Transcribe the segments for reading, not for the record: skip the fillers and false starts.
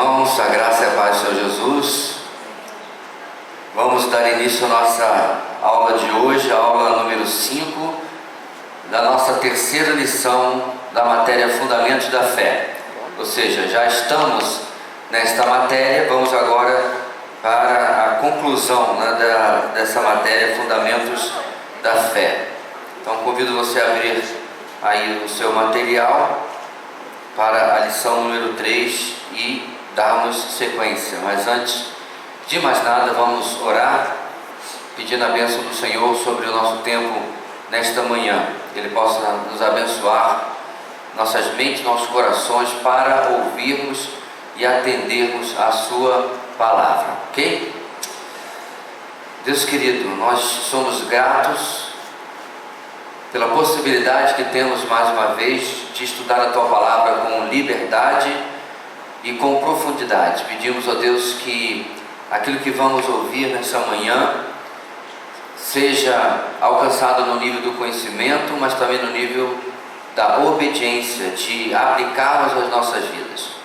irmãos, a graça e a paz do Senhor Jesus. Vamos dar início à nossa aula de hoje, a aula número 5 da nossa terceira lição da matéria Fundamentos da Fé. Ou seja, já estamos nesta matéria, vamos agora para a conclusão dessa matéria Fundamentos da Fé. Então convido você a abrir aí o seu material para a lição número 3 e darmos sequência. Mas antes de mais nada, vamos orar, pedindo a bênção do Senhor sobre o nosso tempo nesta manhã. Que Ele possa nos abençoar, nossas mentes, nossos corações, para ouvirmos e atendermos a Sua palavra, ok? Deus querido, nós somos gratos pela possibilidade que temos mais uma vez de estudar a Tua palavra com liberdade e com profundidade. Pedimos a Deus que aquilo que vamos ouvir nessa manhã seja alcançado no nível do conhecimento, mas também no nível da obediência, de aplicarmos às nossas vidas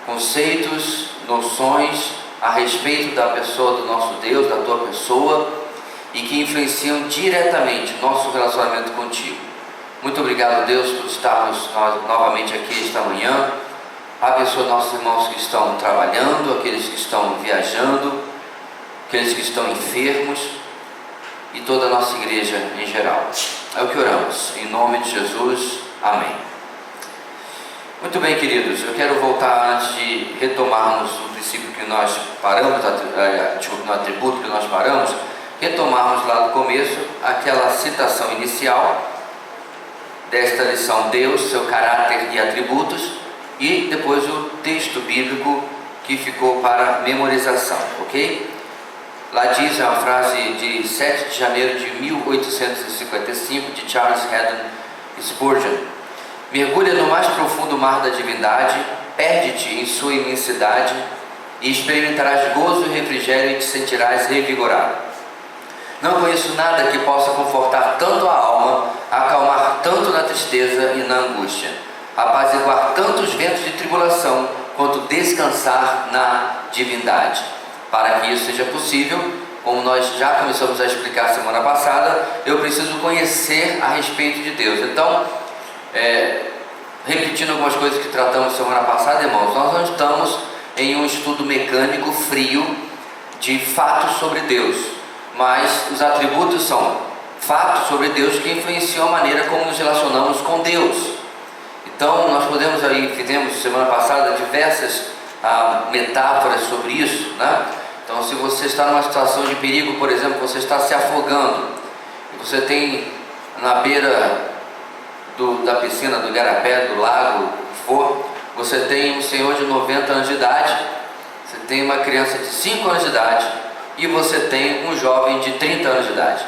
conceitos, noções a respeito da pessoa do nosso Deus, da Tua pessoa, e que influenciam diretamente o nosso relacionamento contigo. Muito obrigado, Deus, por estarmos novamente aqui esta manhã. Abençoa nossos irmãos que estão trabalhando, aqueles que estão viajando, aqueles que estão enfermos e toda a nossa igreja em geral. É o que oramos, em nome de Jesus, amém. Muito bem, queridos, eu quero voltar antes de retomarmos o princípio que nós paramos, no atributo que nós paramos, retomarmos lá do começo aquela citação inicial desta lição: Deus, seu caráter e atributos, e depois o texto bíblico que ficou para memorização, ok? Lá diz a frase de 7 de janeiro de 1855 de Charles Haddon Spurgeon: mergulha no mais profundo mar da divindade, perde-te em sua imensidade e experimentarás gozo e refrigério e te sentirás revigorado. Não conheço nada que possa confortar tanto a alma, acalmar tanto na tristeza e na angústia, apaziguar tantos ventos de tribulação, quanto descansar na divindade. Para que isso seja possível, como nós já começamos a explicar semana passada, eu preciso conhecer a respeito de Deus. Então, repetindo algumas coisas que tratamos semana passada, irmãos, nós não estamos em um estudo mecânico frio de fatos sobre Deus, mas os atributos são fatos sobre Deus que influenciam a maneira como nos relacionamos com Deus. Então nós podemos aí, fizemos semana passada diversas metáforas sobre isso, né? Então, se você está numa situação de perigo, por exemplo, você está se afogando, e você tem na beira da piscina, do igarapé, do lago, o que for, você tem um senhor de 90 anos de idade, você tem uma criança de 5 anos de idade, e você tem um jovem de 30 anos de idade.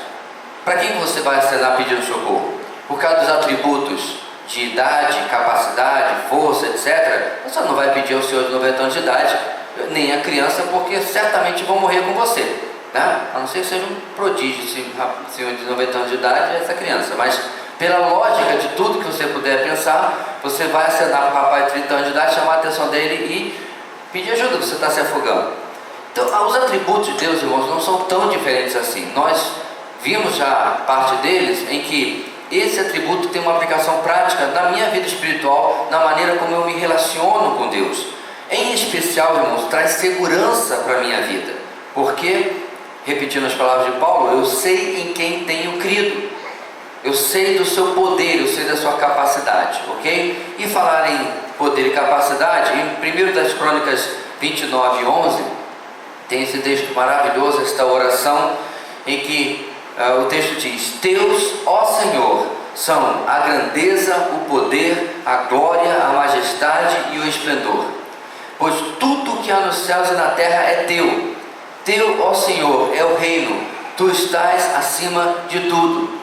Para quem você vai acenar pedindo socorro? Por causa dos atributos de idade, capacidade, força, etc., você não vai pedir ao senhor de 90 anos de idade, nem a criança, porque certamente vão morrer com você, né? A não ser que seja um prodígio, se o senhor de 90 anos de idade é essa criança. Mas pela lógica de tudo que você puder pensar, você vai acenar para o rapaz de 30 anos de idade, chamar a atenção dele e pedir ajuda, você está se afogando. Então, os atributos de Deus, irmãos, não são tão diferentes assim. Nós vimos já parte deles em que esse atributo tem uma aplicação prática na minha vida espiritual, na maneira como eu me relaciono com Deus. Em especial, irmãos, traz segurança para a minha vida, porque, repetindo as palavras de Paulo, eu sei em quem tenho crido, eu sei do seu poder, eu sei da sua capacidade, ok? E falar em poder e capacidade, em 1 das Crônicas 29:11, tem esse texto maravilhoso, esta oração, em que o texto diz: Teus, ó Senhor, são a grandeza, o poder, a glória, a majestade e o esplendor, pois tudo que há nos céus e na terra é teu. Teu, ó Senhor, é o reino, tu estás acima de tudo.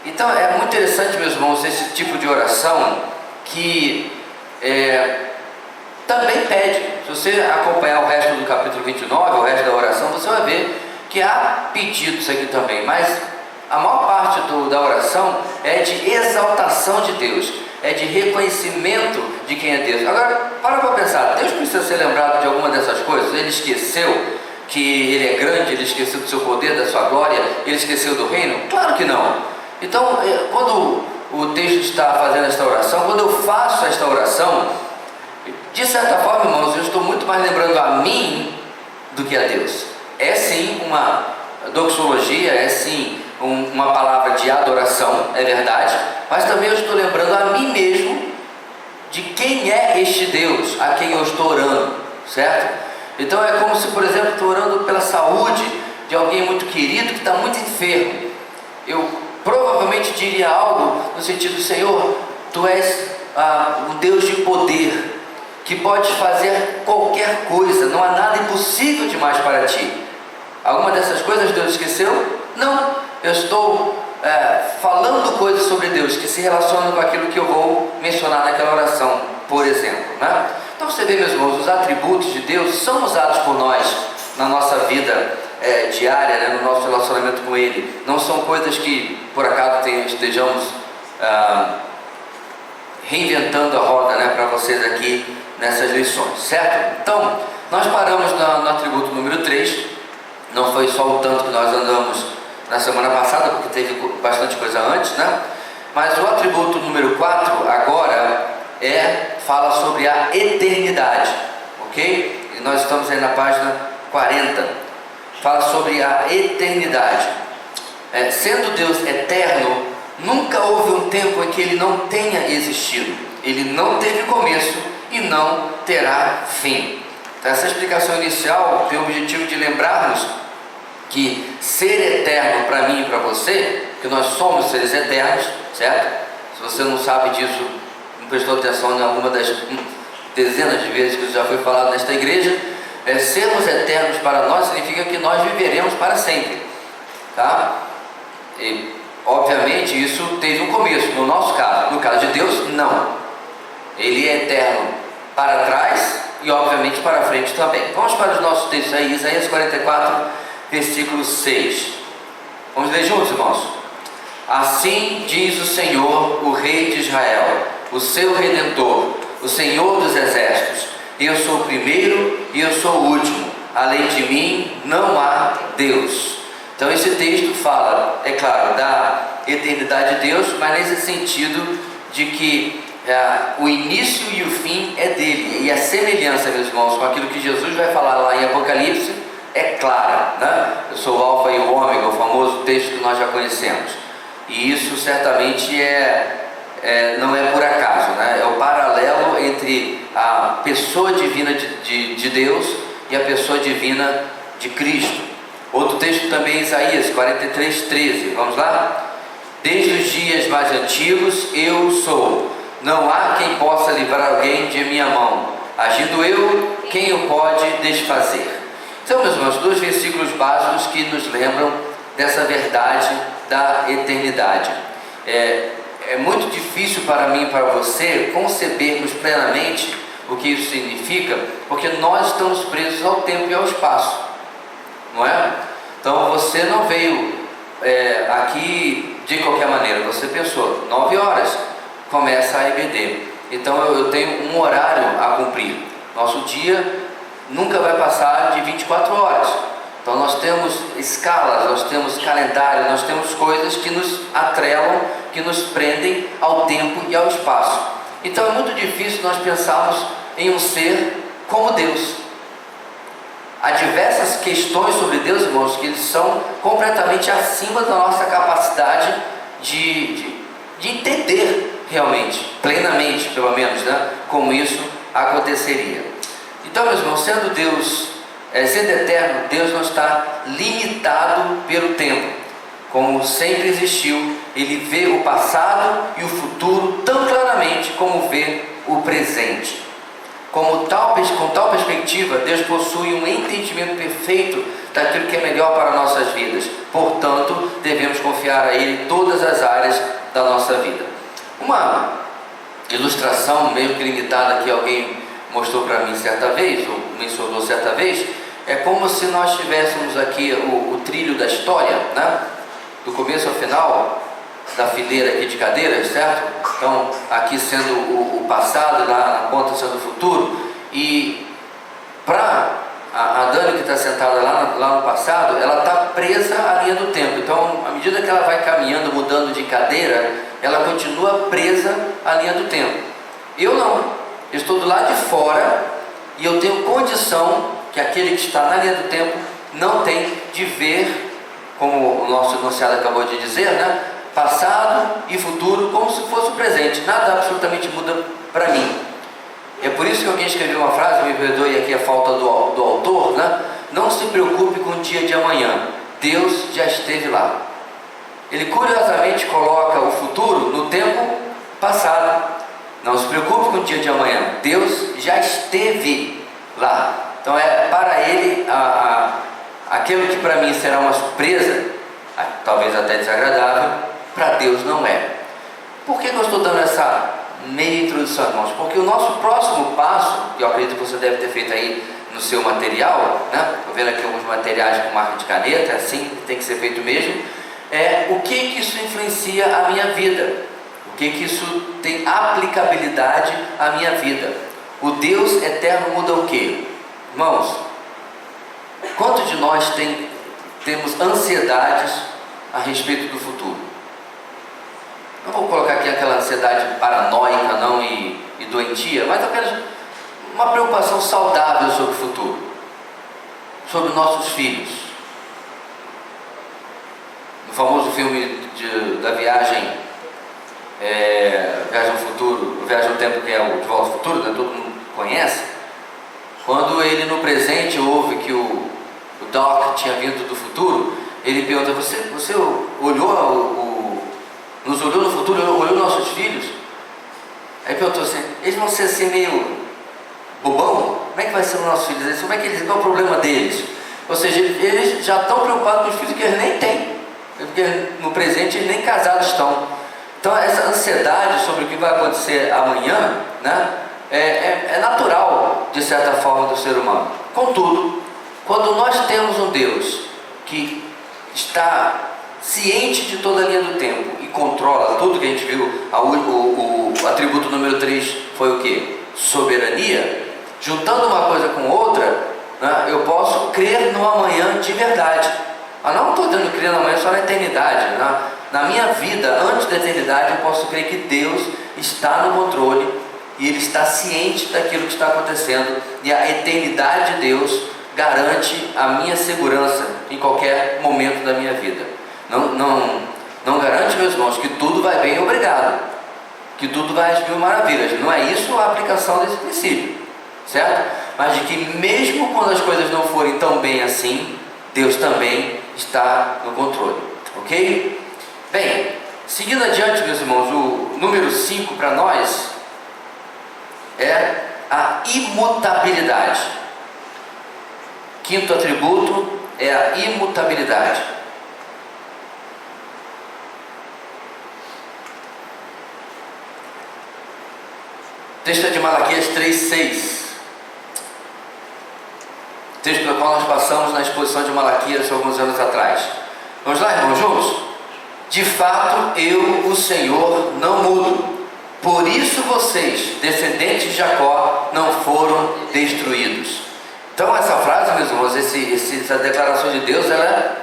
Então é muito interessante, meus irmãos, esse tipo de oração que também pede. Se você acompanhar o resto do capítulo 29, o resto da oração, você vai ver que há pedidos aqui também, mas a maior parte da oração é de exaltação de Deus, é de reconhecimento de quem é Deus. Agora, para pensar, Deus precisa ser lembrado de alguma dessas coisas? Ele esqueceu que Ele é grande, Ele esqueceu do seu poder, da sua glória, Ele esqueceu do reino? Claro que não. Então, quando o texto está fazendo esta oração, quando eu faço esta oração, de certa forma, irmãos, eu estou muito mais lembrando a mim do que a Deus. É sim uma doxologia, é sim uma palavra de adoração, é verdade, mas também eu estou lembrando a mim mesmo de quem é este Deus a quem eu estou orando, certo? Então é como se, por exemplo, estou orando pela saúde de alguém muito querido que está muito enfermo. Eu provavelmente diria algo no sentido: Senhor, Tu és um Deus de poder, que pode fazer qualquer coisa, não há nada impossível demais para Ti. Alguma dessas coisas Deus esqueceu? Não, eu estou falando coisas sobre Deus que se relacionam com aquilo que eu vou mencionar naquela oração, por exemplo, né? Então você vê, meus irmãos, os atributos de Deus são usados por nós na nossa vida diária, né, no nosso relacionamento com Ele. Não são coisas que por acaso estejamos reinventando a roda, né, para vocês aqui nessas lições, certo? Então, nós paramos no atributo número 3, não foi só o tanto que nós andamos na semana passada, porque teve bastante coisa antes, né? Mas o atributo número 4 agora fala sobre a eternidade, ok? E nós estamos aí na página 40, fala sobre a eternidade. Sendo Deus eterno, nunca houve um tempo em que Ele não tenha existido. Ele não teve começo e não terá fim. Então, essa explicação inicial tem o objetivo de lembrarmos que ser eterno para mim e para você, que nós somos seres eternos, certo? Se você não sabe disso, não prestou atenção em alguma das dezenas de vezes que isso já foi falado nesta igreja, sermos eternos para nós significa que nós viveremos para sempre, tá? E obviamente isso teve um começo, no nosso caso. No caso de Deus, não. Ele é eterno para trás e obviamente para frente também. Vamos para os nossos textos aí, Isaías 44, versículo 6. Vamos ler juntos, irmãos? Assim diz o Senhor, o Rei de Israel, o seu Redentor, o Senhor dos Exércitos: eu sou o primeiro e eu sou o último, além de mim não há Deus. Então esse texto fala, é claro, da eternidade de Deus, mas nesse sentido de que o início e o fim é dele, e a semelhança, meus irmãos, com aquilo que Jesus vai falar lá em Apocalipse é clara, né? Eu sou o Alfa e o Ômega, o famoso texto que nós já conhecemos, e isso certamente não é por acaso, né? É o paralelo entre a pessoa divina de Deus e a pessoa divina de Cristo. Outro texto também, Isaías 43, 13, vamos lá? Desde os dias mais antigos eu sou, não há quem possa livrar alguém de minha mão, agindo eu, quem o pode desfazer? Então, meus irmãos, 2 versículos básicos que nos lembram dessa verdade da eternidade. É muito difícil para mim e para você concebermos plenamente o que isso significa, porque nós estamos presos ao tempo e ao espaço, não é? Então você não veio aqui de qualquer maneira, você pensou, 9 horas começa a EBD, então eu tenho um horário a cumprir. Nosso dia nunca vai passar de 24 horas. Então nós temos escalas, nós temos calendário, nós temos coisas que nos atrelam, que nos prendem ao tempo e ao espaço. Então é muito difícil nós pensarmos em um ser como Deus. Há diversas questões sobre Deus, irmãos, que eles são completamente acima da nossa capacidade de entender realmente, plenamente pelo menos, né, como isso aconteceria. Então, meus irmãos, sendo Deus, sendo eterno, Deus não está limitado pelo tempo, como sempre existiu. Ele vê o passado e o futuro tão claramente como vê o presente. Com tal perspectiva, Deus possui um entendimento perfeito daquilo que é melhor para nossas vidas. Portanto, devemos confiar a Ele todas as áreas da nossa vida. Uma ilustração meio que limitada que alguém mostrou para mim certa vez, ou mencionou certa vez, é como se nós tivéssemos aqui o trilho da história, né? Do começo ao final, da fileira aqui de cadeiras, certo? Então, aqui sendo o passado, lá na ponta sendo o futuro. E para a Dani, que está sentada lá no passado, ela está presa à linha do tempo. Então, à medida que ela vai caminhando, mudando de cadeira, ela continua presa à linha do tempo. Eu não. Eu estou do lado de fora e eu tenho condição que aquele que está na linha do tempo não tem de ver, como o nosso enunciado acabou de dizer, né? Passado e futuro como se fosse o presente. Nada absolutamente muda para mim. É por isso que alguém escreveu uma frase, me perdoe aqui a falta do autor, né? Não se preocupe com o dia de amanhã, Deus já esteve lá. Ele curiosamente coloca o futuro no tempo passado. Não se preocupe com o dia de amanhã, Deus já esteve lá. Então para ele aquilo que para mim será uma surpresa, talvez até desagradável, para Deus não é. Por que eu estou dando essa meia introdução, irmãos? Porque o nosso próximo passo, que eu acredito que você deve ter feito aí no seu material, né? Estou vendo aqui alguns materiais com marca de caneta, é assim que tem que ser feito mesmo. O que isso influencia a minha vida? O que isso tem aplicabilidade à minha vida? O Deus eterno muda o quê? Irmãos, quantos de nós temos ansiedades a respeito do futuro? Não vou colocar aqui aquela ansiedade paranoica não e doentia, mas apenas uma preocupação saudável sobre o futuro, sobre nossos filhos. No famoso filme da viagem, Viagem ao Futuro, Viagem ao Tempo, que é o De Volta ao Futuro, né? Todo mundo conhece. Quando ele no presente ouve que o Doc tinha vindo do futuro, ele pergunta: você nos olhou no futuro, olhou nossos filhos? Aí perguntou assim: eles vão ser assim meio bobão? Como é que vai ser os nossos filhos? Qual é o problema deles? Ou seja, eles já estão preocupados com os filhos que eles nem têm, porque no presente eles nem casados estão. Então essa ansiedade sobre o que vai acontecer amanhã, né, é natural de certa forma do ser humano. Contudo, quando nós temos um Deus que está ciente de toda a linha do tempo e controla tudo, que a gente viu, o atributo número 3 foi o que? Soberania. Juntando uma coisa com outra, né, eu posso crer no amanhã de verdade. Mas não estou dando crer no amanhã só na eternidade. Na minha vida, antes da eternidade, eu posso crer que Deus está no controle e Ele está ciente daquilo que está acontecendo, e a eternidade de Deus garante a minha segurança em qualquer momento da minha vida. Não garante, meus irmãos, que tudo vai bem, obrigado, que tudo vai às mil maravilhas. Não é isso a aplicação desse princípio, certo? Mas de que mesmo quando as coisas não forem tão bem assim, Deus também está no controle, ok? Bem, seguindo adiante, meus irmãos, o número 5 para nós é a imutabilidade. Quinto atributo é a imutabilidade. Texto é de Malaquias 3:6. Texto pelo qual nós passamos na exposição de Malaquias alguns anos atrás. Vamos lá, irmãos, juntos? De fato, eu, o Senhor, não mudo. Por isso vocês, descendentes de Jacó, não foram destruídos. Então essa frase, meus irmãos, essa declaração de Deus, ela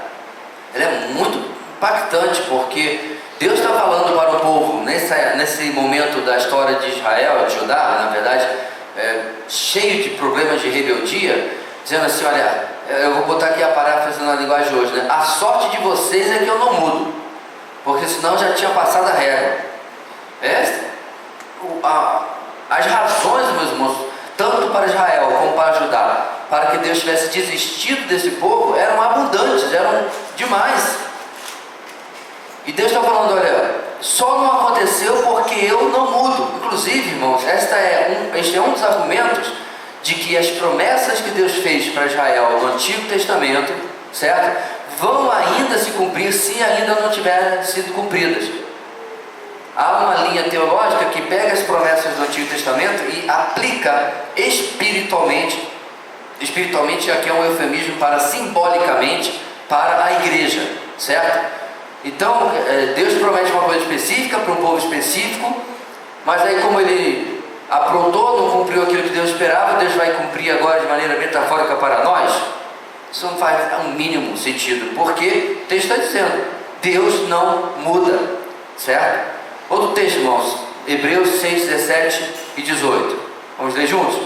é muito impactante, porque Deus está falando para o povo, nesse momento da história de Israel, de Judá, na verdade, cheio de problemas de rebeldia, dizendo assim: olha, eu vou botar aqui a paráfrase na linguagem de hoje, né? A sorte de vocês é que eu não mudo, porque senão já tinha passado a régua. As razões, meus irmãos, tanto para Israel como para Judá, para que Deus tivesse desistido desse povo, eram abundantes, eram demais. E Deus está falando: olha, só não aconteceu porque eu não mudo. Inclusive, irmãos, este é um dos argumentos de que as promessas que Deus fez para Israel no Antigo Testamento, certo, vão ainda se cumprir se ainda não tiverem sido cumpridas. Há uma linha teológica que pega as promessas do Antigo Testamento e aplica espiritualmente aqui é um eufemismo para simbolicamente, para a igreja, certo? Então, Deus promete uma coisa específica para um povo específico, mas aí como ele aprontou, não cumpriu aquilo que Deus esperava, Deus vai cumprir agora de maneira metafórica para nós? Isso não faz o mínimo sentido, porque o texto está dizendo, Deus não muda, certo? Outro texto, irmãos, Hebreus 6, 17 e 18, vamos ler juntos?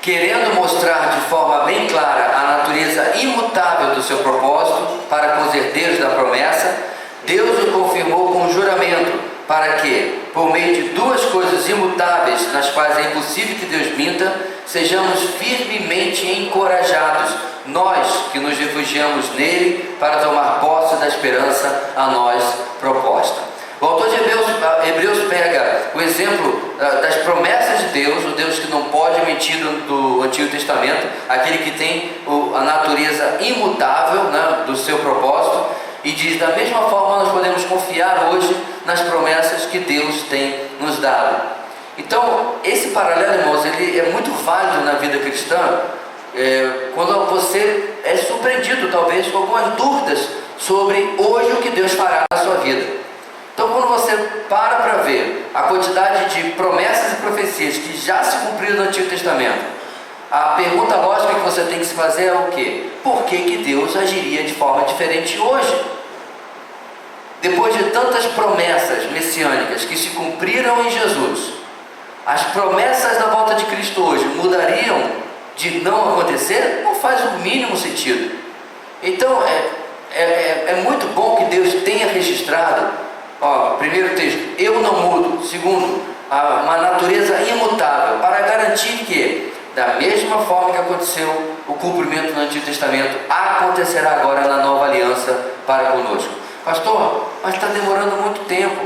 Querendo mostrar de forma bem clara a natureza imutável do seu propósito para com os herdeiros da promessa, Deus o confirmou com juramento, para que, por meio de duas coisas imutáveis, nas quais é impossível que Deus minta, sejamos firmemente encorajados, nós que nos refugiamos nele, para tomar posse da esperança a nós proposta. O autor de Hebreus pega o exemplo das promessas de Deus, o Deus que não pode mentir do Antigo Testamento, aquele que tem a natureza imutável, né, do seu propósito, e diz, da mesma forma nós podemos confiar hoje nas promessas que Deus tem nos dado. Então, esse paralelo, irmãos, ele é muito válido na vida cristã, quando você é surpreendido talvez com algumas dúvidas sobre hoje o que Deus fará na sua vida. Então, quando você para ver a quantidade de promessas e profecias que já se cumpriram no Antigo Testamento, a pergunta lógica que você tem que se fazer é o quê? Por que Deus agiria de forma diferente hoje? Depois de tantas promessas messiânicas que se cumpriram em Jesus, as promessas da volta de Cristo hoje mudariam de não acontecer? Não faz o mínimo sentido. Então, é muito bom que Deus tenha registrado. Primeiro texto, eu não mudo. Segundo, uma natureza imutável, para garantir que, da mesma forma que aconteceu o cumprimento no Antigo Testamento, acontecerá agora na nova aliança para conosco. Pastor, mas está demorando muito tempo.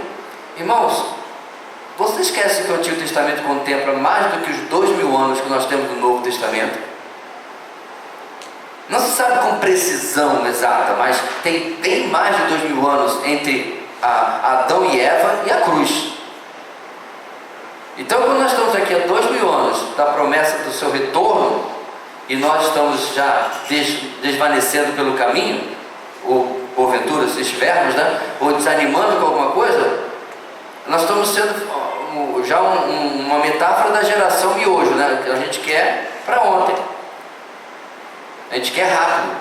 Irmãos, você esquece que o Antigo Testamento contempla mais do que os 2000 anos que nós temos no Novo Testamento? Não se sabe com precisão exata, mas tem bem mais de 2000 anos entre Adão e Eva e a cruz. Então, quando nós estamos aqui há 2000 anos da promessa do seu retorno, e nós estamos já desvanecendo pelo caminho, ou porventura, se estivermos, né, ou desanimando com alguma coisa, nós estamos sendo já uma metáfora da geração miojo, né, que a gente quer para ontem, a gente quer rápido,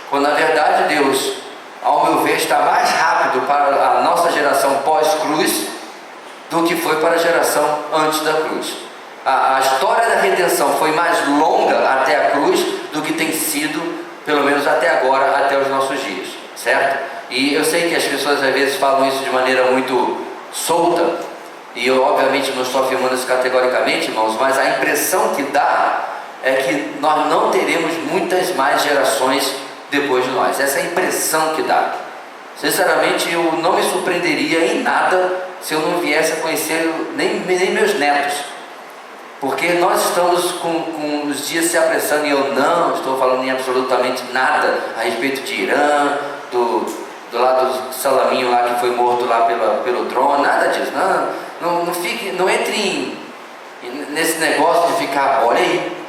quando na verdade Deus, ao meu ver, está mais rápido para a nossa geração pós-cruz do que foi para a geração antes da cruz. A história da redenção foi mais longa até a cruz do que tem sido, pelo menos até agora, até os nossos dias, certo? E eu sei que as pessoas às vezes falam isso de maneira muito solta, e eu obviamente não estou afirmando isso categoricamente, irmãos, mas a impressão que dá é que nós não teremos muitas mais gerações depois de nós. Essa é a impressão que dá. Sinceramente, eu não me surpreenderia em nada se eu não viesse a conhecer nem meus netos, porque nós estamos com os dias se apressando, e eu não estou falando em absolutamente nada a respeito de Irã, do lado do Salaminho lá que foi morto lá pelo drone, nada disso. Não entre nesse negócio de ficar, olha aí,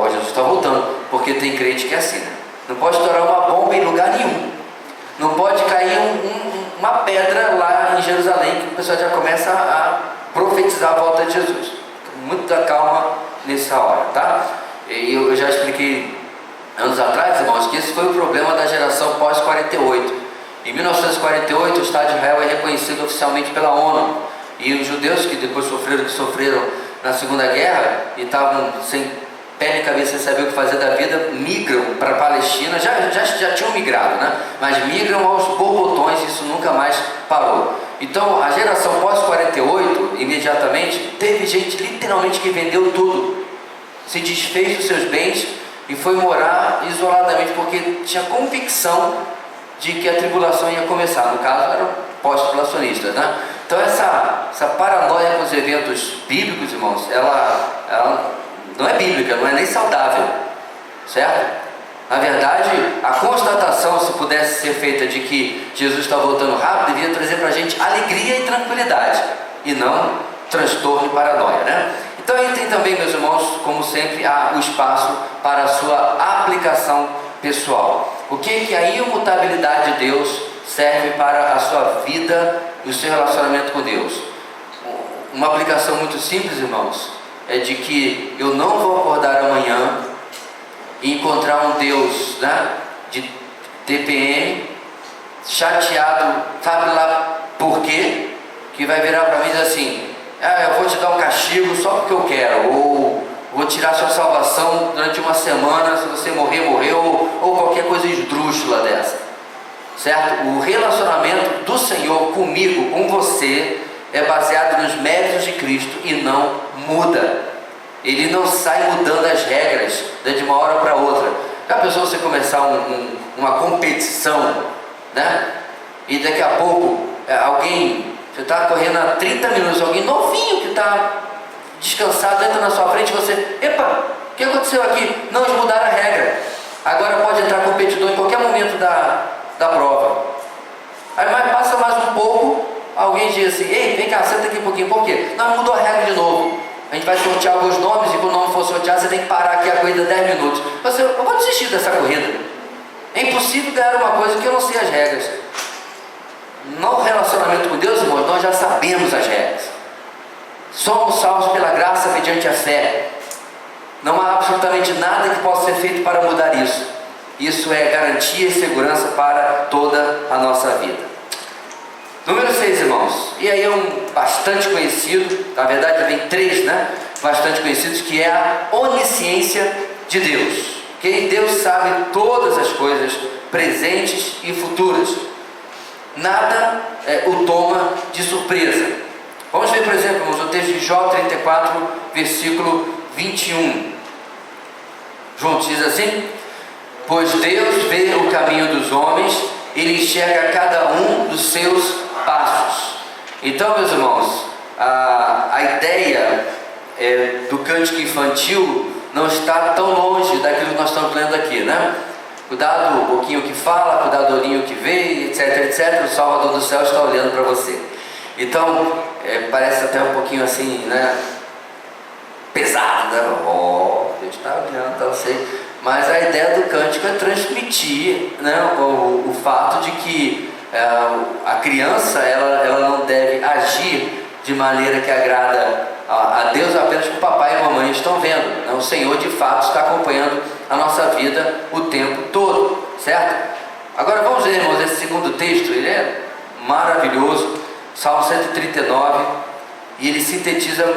Jesus está voltando, porque tem crente que é assim, né? Não pode estourar uma bomba em lugar nenhum. Não pode cair uma pedra lá em Jerusalém, que o pessoal já começa a profetizar a volta de Jesus. Muita calma nessa hora, tá? E eu já expliquei anos atrás, irmãos, que esse foi o problema da geração pós-48. Em 1948, o Estado de Israel é reconhecido oficialmente pela ONU. E os judeus que depois sofreram na Segunda Guerra e estavam sem pé nem cabeça, sem saber o que fazer da vida, migram para a Palestina, já tinham migrado, né? Mas migram aos borbotões, isso nunca mais parou. Então, a geração pós-48, imediatamente, teve gente literalmente que vendeu tudo, se desfez dos seus bens e foi morar isoladamente, porque tinha convicção de que a tribulação ia começar. No caso, eram pós-tribulacionistas, né? Então, essa paranoia com os eventos bíblicos, irmãos, ela não é bíblica, não é nem saudável, certo? Na verdade, a constatação, se pudesse ser feita, de que Jesus está voltando rápido, devia trazer para a gente alegria e tranquilidade, e não transtorno e paranoia, né? Então aí tem também, meus irmãos, como sempre, há o espaço para a sua aplicação pessoal. O que a imutabilidade de Deus serve para a sua vida e o seu relacionamento com Deus? Uma aplicação muito simples, irmãos, é de que eu não vou acordar amanhã e encontrar um Deus, né, de TPM, chateado, sabe lá por quê, que vai virar para mim e dizer assim: eu vou te dar um castigo só porque eu quero, ou vou tirar sua salvação durante uma semana, se você morrer, morreu, ou qualquer coisa esdrúxula dessa, certo? O relacionamento do Senhor comigo, com você, é baseado nos méritos de Cristo e não muda. Ele não sai mudando as regras de uma hora para outra. Já pensou você começar uma competição, né? E daqui a pouco alguém, você está correndo há 30 minutos, alguém novinho que está descansado entra na sua frente e você: epa, o que aconteceu aqui? Não, eles mudaram a regra, agora pode entrar competidor em qualquer momento da prova. Aí passa mais um pouco, alguém diz assim: ei, vem cá, senta aqui um pouquinho. Por quê? Não, mudou a regra de novo. A gente vai sortear alguns nomes e quando o nome for sorteado, você tem que parar aqui a corrida 10 minutos. Eu vou desistir dessa corrida. É impossível ganhar uma coisa que eu não sei as regras. No relacionamento com Deus, irmãos, nós já sabemos as regras. Somos salvos pela graça mediante a fé. Não há absolutamente nada que possa ser feito para mudar isso. Isso é garantia e segurança para toda a nossa vida. Número 6, irmãos, e aí é um bastante conhecido, na verdade vem 3, né? Bastante conhecidos, que é a onisciência de Deus. Que Deus sabe todas as coisas presentes e futuras. Nada o toma de surpresa. Vamos ver, por exemplo, irmãos, o texto de Jó 34, versículo 21. Juntos diz assim: pois Deus vê o caminho dos homens, Ele enxerga cada um dos seus passos. Então, meus irmãos, a ideia do cântico infantil não está tão longe daquilo que nós estamos lendo aqui, né? Cuidado o boquinho que fala, cuidado o olhinho que vê, etc, etc. O Salvador do céu está olhando para você. Então, parece até um pouquinho assim, né? Pesado, né? Deus está olhando, eu sei. Mas a ideia do cântico é transmitir, né, o fato de que a criança ela não deve agir de maneira que agrada a Deus apenas que o papai e a mamãe estão vendo, né? O Senhor de fato está acompanhando a nossa vida o tempo todo, certo? Agora vamos ver, irmãos, esse segundo texto. Ele é maravilhoso, Salmo 139, e ele sintetiza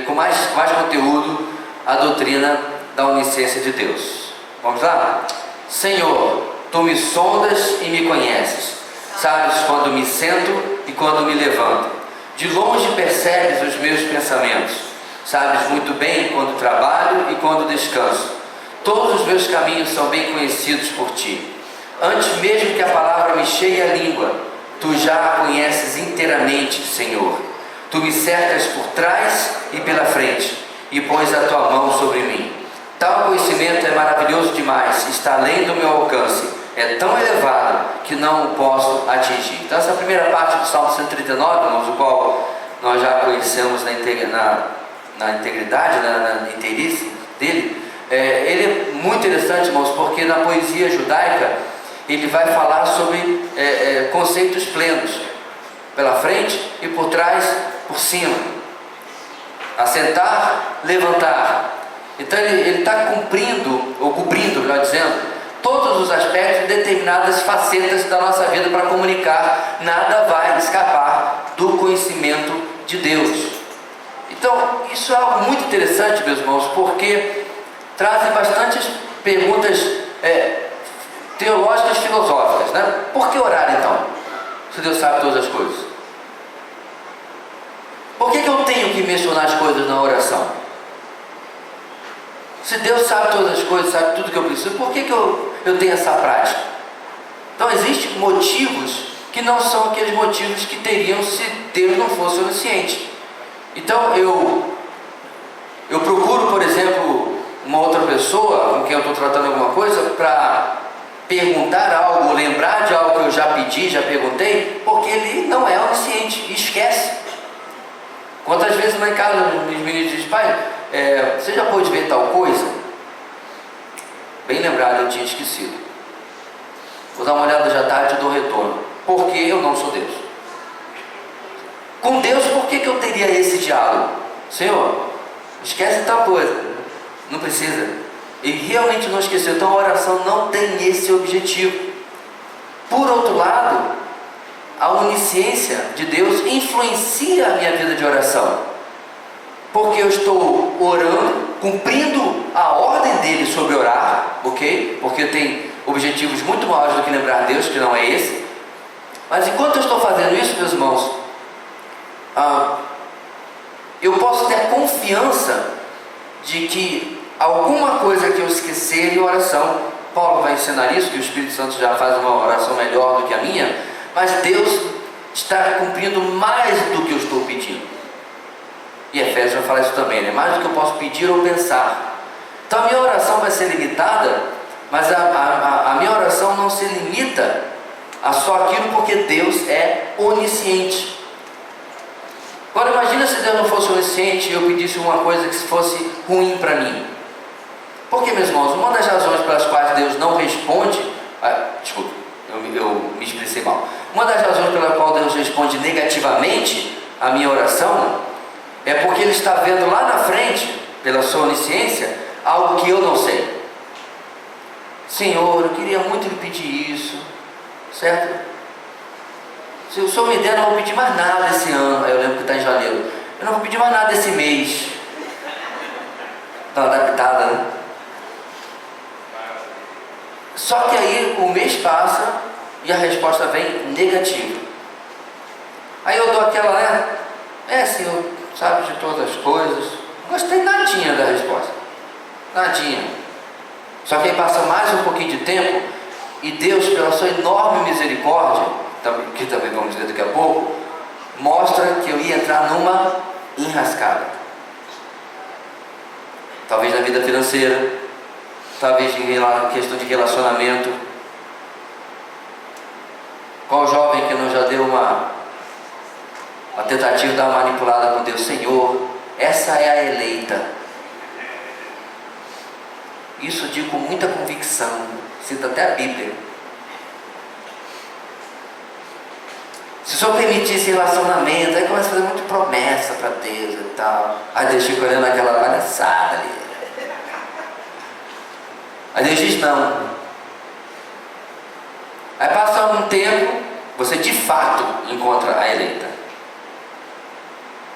com mais conteúdo a doutrina da onisciência de Deus. Vamos lá? Senhor, Tu me sondas e me conheces, sabes quando me sento e quando me levanto. De longe percebes os meus pensamentos, sabes muito bem quando trabalho e quando descanso. Todos os meus caminhos são bem conhecidos por Ti. Antes mesmo que a palavra me cheie a língua, Tu já a conheces inteiramente, Senhor. Tu me cercas por trás e pela frente, e pões a Tua mão sobre mim. Tal conhecimento é maravilhoso demais, está além do meu alcance, é tão elevado que não o posso atingir. Então essa primeira parte do Salmo 139, irmãos, o qual nós já conhecemos na integridade, na inteirice dele, ele é muito interessante, irmãos, porque na poesia judaica ele vai falar sobre conceitos plenos, pela frente e por trás, por cima, assentar, levantar. Então ele está cobrindo, melhor dizendo, todos os aspectos de determinadas facetas da nossa vida para comunicar. Nada vai escapar do conhecimento de Deus. Então isso é algo muito interessante, meus irmãos, porque trazem bastantes perguntas teológicas, filosóficas, né? Por que orar então, se Deus sabe todas as coisas? Por que eu tenho que mencionar as coisas na oração? Se Deus sabe todas as coisas, sabe tudo que eu preciso, por que eu tenho essa prática? Então existem motivos que não são aqueles motivos que teriam se Deus não fosse onisciente. Então eu procuro, por exemplo, uma outra pessoa com quem eu estou tratando alguma coisa para perguntar algo, lembrar de algo que eu já pedi, já perguntei, porque ele não é onisciente, esquece. Quantas vezes lá em casa os meninos dizem: pai, você já pôde ver tal coisa? Bem lembrado, eu tinha esquecido. vou dar uma olhada hoje à tarde e dou retorno. Porque eu não sou Deus. Com Deus, por que eu teria esse diálogo? Senhor, esquece tal coisa, não precisa. E realmente não esqueceu. Então a oração não tem esse objetivo. Por outro lado, a onisciência de Deus influencia a minha vida de oração, porque eu estou orando, cumprindo a ordem dele sobre orar, ok? Porque tem objetivos muito maiores do que lembrar Deus, que não é esse. Mas enquanto eu estou fazendo isso, meus irmãos, eu posso ter a confiança de que alguma coisa que eu esquecer em oração, Paulo vai ensinar isso, que o Espírito Santo já faz uma oração melhor do que a minha, mas Deus está cumprindo mais do que eu estou pedindo. E Efésios vai falar isso também, né? Mais do que eu posso pedir ou pensar. Então a minha oração vai ser limitada, mas a minha oração não se limita a só aquilo, porque Deus é onisciente. Agora imagina se Deus não fosse onisciente e eu pedisse uma coisa que fosse ruim para mim. Porque, meus irmãos, uma das razões pelas quais Deus não responde... desculpa, eu me expressei mal. Uma das razões pela qual Deus responde negativamente a minha oração é porque Ele está vendo lá na frente, pela sua onisciência, algo que eu não sei. Senhor, eu queria muito lhe pedir isso, certo? Se o Senhor me der, eu não vou pedir mais nada esse ano. Aí eu lembro que está em janeiro. Eu não vou pedir mais nada esse mês. Está adaptada, né? Só que aí o mês passa e a resposta vem negativa. Aí eu dou aquela, né? Senhor, sabe de todas as coisas. Não gostei nadinha da resposta. Nadinha. Só que aí passa mais um pouquinho de tempo e Deus, pela sua enorme misericórdia, que também vamos dizer daqui a pouco, mostra que eu ia entrar numa enrascada. Talvez na vida financeira, talvez em questão de relacionamento. Qual jovem que não já deu uma tentativa de dar uma manipulada com Deus? Senhor, essa é a eleita. Isso eu digo com muita convicção, cito até a Bíblia. Se o Senhor permitisse relacionamento, aí começa a fazer muita promessa para Deus e tal. Aí Deus fica olhando aquela palhaçada ali. Aí Deus diz não. Aí passa um tempo, você de fato encontra a eleita.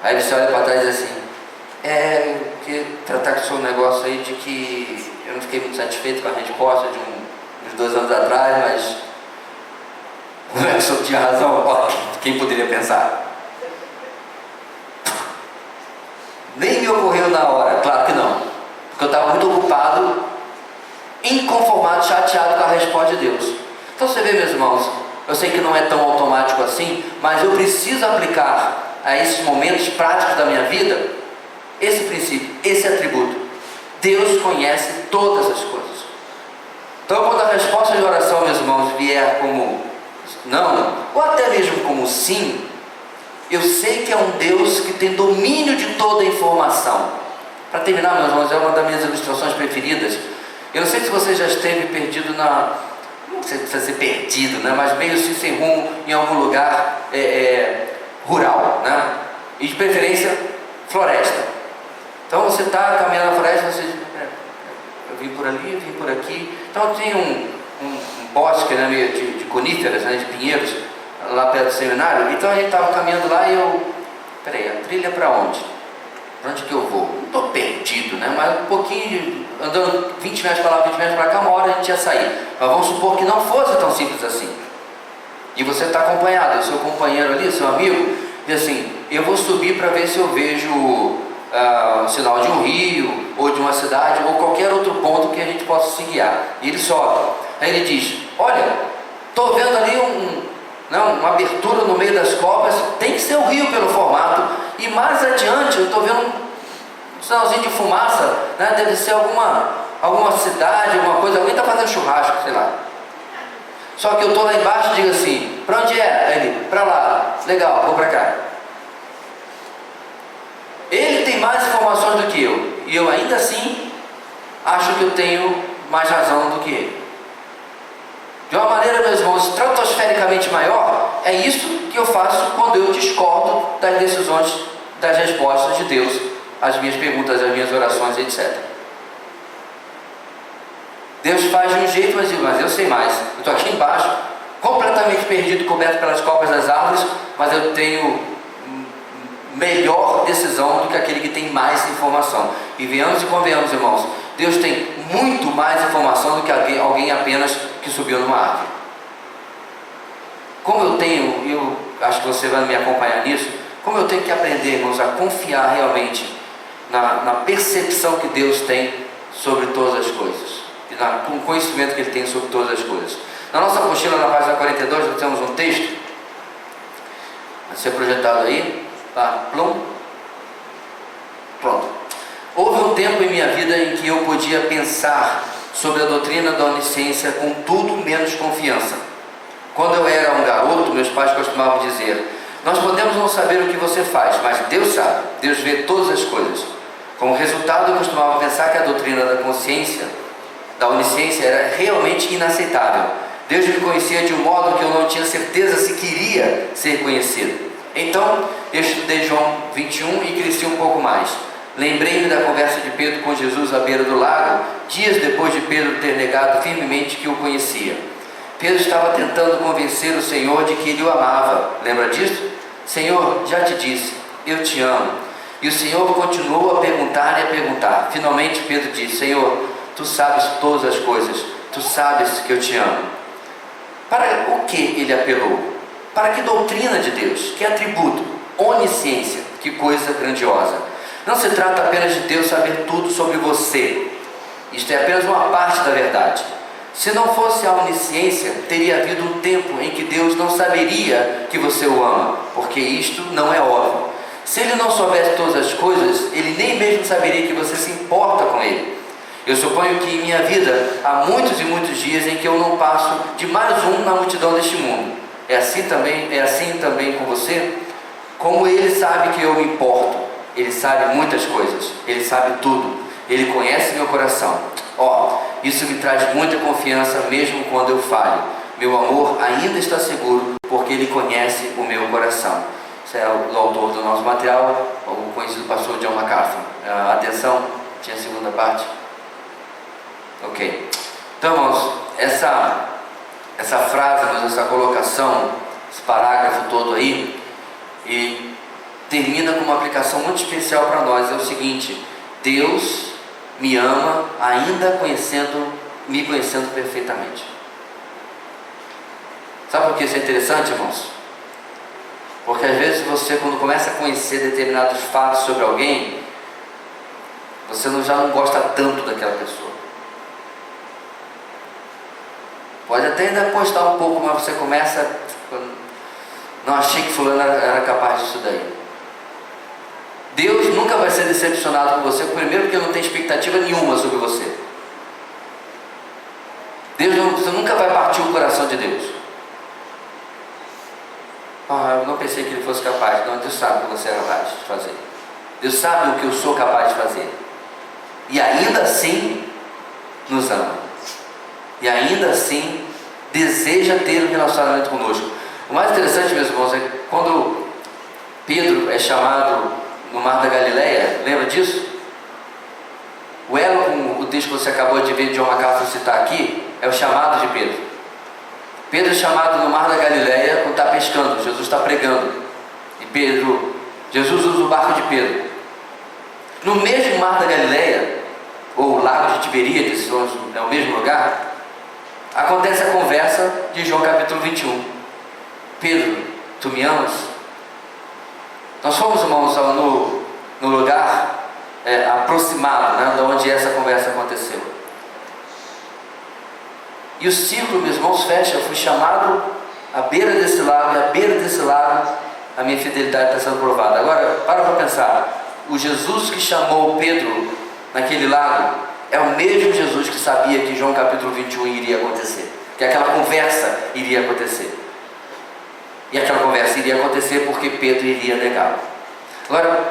Aí você olha para trás e diz assim, eu queria tratar com o seu negócio aí de que eu não fiquei muito satisfeito com a resposta de uns 2 anos atrás, mas como é que o senhor tinha razão? Quem poderia pensar? Nem me ocorreu na hora, claro que não, porque eu estava muito ocupado, inconformado, chateado com a resposta de Deus. Então você vê, meus irmãos, eu sei que não é tão automático assim, mas eu preciso aplicar a esses momentos práticos da minha vida esse princípio, esse atributo. Deus conhece todas as coisas. Então quando a resposta de oração, meus irmãos, vier como não, ou até mesmo como sim, eu sei que é um Deus que tem domínio de toda a informação. Para terminar, meus irmãos, é uma das minhas ilustrações preferidas. Eu não sei se você já esteve perdido não sei se precisa ser perdido, né? Mas meio assim sem rumo em algum lugar rural, né? E de preferência floresta. Então você está caminhando na floresta, você diz, eu vim por ali, eu vim por aqui. Então tem um bosque, né, meio de coníferas, né, de pinheiros, lá perto do seminário. Então a gente estava caminhando lá e peraí, a trilha é para onde? Para onde que eu vou? Não estou perdido, né? Mas um pouquinho, andando 20 metros para lá, 20 metros para cá, uma hora a gente ia sair. Mas vamos supor que não fosse tão simples assim. E você está acompanhado, o seu companheiro ali, seu amigo, diz assim, eu vou subir para ver se eu vejo um sinal de um rio, ou de uma cidade, ou qualquer outro ponto que a gente possa se guiar. E ele sobe. Aí ele diz, olha, estou vendo ali uma abertura no meio das covas, tem que ser o rio pelo formato, e mais adiante eu estou vendo um sinalzinho de fumaça, né? Deve ser alguma cidade, alguma coisa, alguém está fazendo churrasco, sei lá. Só que eu estou lá embaixo e digo assim, para onde é? Aí ele, para lá, legal, vou para cá. Ele tem mais informações do que eu, e eu ainda assim acho que eu tenho mais razão do que ele. De uma maneira, meus irmãos, estratosfericamente maior, é isso que eu faço quando eu discordo das decisões, das respostas de Deus às minhas perguntas, às minhas orações, etc. Deus faz de um jeito, mas eu sei mais. Eu estou aqui embaixo, completamente perdido, coberto pelas copas das árvores, mas eu tenho melhor decisão do que aquele que tem mais informação. E venhamos e convenhamos, irmãos, Deus tem muito mais informação do que alguém apenas que subiu numa árvore. Como eu acho que você vai me acompanhar nisso, como eu tenho que aprender, irmãos, a confiar realmente na percepção que Deus tem sobre todas as coisas, e no conhecimento que Ele tem sobre todas as coisas. Na nossa apostila, na página 42, nós temos um texto, vai ser projetado aí, tá? Pronto. Houve um tempo em minha vida em que eu podia pensar sobre a doutrina da onisciência com tudo menos confiança. Quando eu era um garoto, meus pais costumavam dizer: nós podemos não saber o que você faz, mas Deus sabe, Deus vê todas as coisas. Como resultado, eu costumava pensar que a doutrina da onisciência era realmente inaceitável. Deus me conhecia de um modo que eu não tinha certeza se queria ser conhecido. Então, eu estudei João 21 e cresci um pouco mais. Lembrei-me da conversa de Pedro com Jesus à beira do lago, dias depois de Pedro ter negado firmemente que o conhecia. Pedro estava tentando convencer o Senhor de que ele o amava. Lembra disso? Senhor, já te disse, eu te amo. E o Senhor continuou a perguntar e a perguntar. Finalmente Pedro disse: Senhor, tu sabes todas as coisas, tu sabes que eu te amo. Para o que ele apelou? Para que doutrina de Deus? Que atributo? Onisciência. Que coisa grandiosa. Não se trata apenas de Deus saber tudo sobre você. Isto é apenas uma parte da verdade. Se não fosse a onisciência, teria havido um tempo em que Deus não saberia que você o ama, porque isto não é óbvio. Se Ele não soubesse todas as coisas, Ele nem mesmo saberia que você se importa com Ele. Eu suponho que em minha vida há muitos e muitos dias em que eu não passo de mais um na multidão deste mundo. É assim também com você? Como Ele sabe que eu me importo, Ele sabe muitas coisas, Ele sabe tudo, Ele conhece meu coração. Isso me traz muita confiança mesmo quando eu falho. Meu amor ainda está seguro porque Ele conhece o meu coração. Esse é o autor do nosso material, o conhecido pastor John MacArthur. Atenção, tinha a segunda parte. Ok. Então, irmãos, essa frase, essa colocação, esse parágrafo todo aí, e termina com uma aplicação muito especial para nós. É o seguinte: Deus me ama ainda me conhecendo perfeitamente. Sabe por que isso é interessante, irmãos? Porque às vezes você, quando começa a conhecer determinados fatos sobre alguém, você já não gosta tanto daquela pessoa. Pode até ainda postar um pouco, mas você começa: não achei que fulano era capaz disso daí. Deus nunca vai ser decepcionado com você, primeiro porque não tem expectativa nenhuma sobre você. Você nunca vai partir o coração de Deus. Eu não pensei que Ele fosse capaz. Não, Deus sabe o que você é capaz de fazer. Deus sabe o que eu sou capaz de fazer. E ainda assim nos ama. E ainda assim deseja ter um relacionamento conosco. O mais interessante, meus irmãos, é que quando Pedro é chamado no Mar da Galileia, lembra disso? O elo com o texto que você acabou de ver de John MacArthur citar aqui é o chamado de Pedro. Pedro é chamado no Mar da Galileia quando está pescando, Jesus está pregando. E Jesus usa o barco de Pedro. No mesmo Mar da Galileia, ou Lago de Tiberíades, é o mesmo lugar, acontece a conversa de João capítulo 21. Pedro, tu me amas? Nós fomos, irmãos, no lugar aproximado, né, de onde essa conversa aconteceu. E o círculo, meus irmãos, fecha. Eu fui chamado à beira desse lago, e à beira desse lago a minha fidelidade está sendo provada. Agora, para pensar. O Jesus que chamou Pedro naquele lago é o mesmo Jesus que sabia que João capítulo 21 iria acontecer, que aquela conversa iria acontecer. E aquela conversa iria acontecer porque Pedro iria negá-lo. Agora,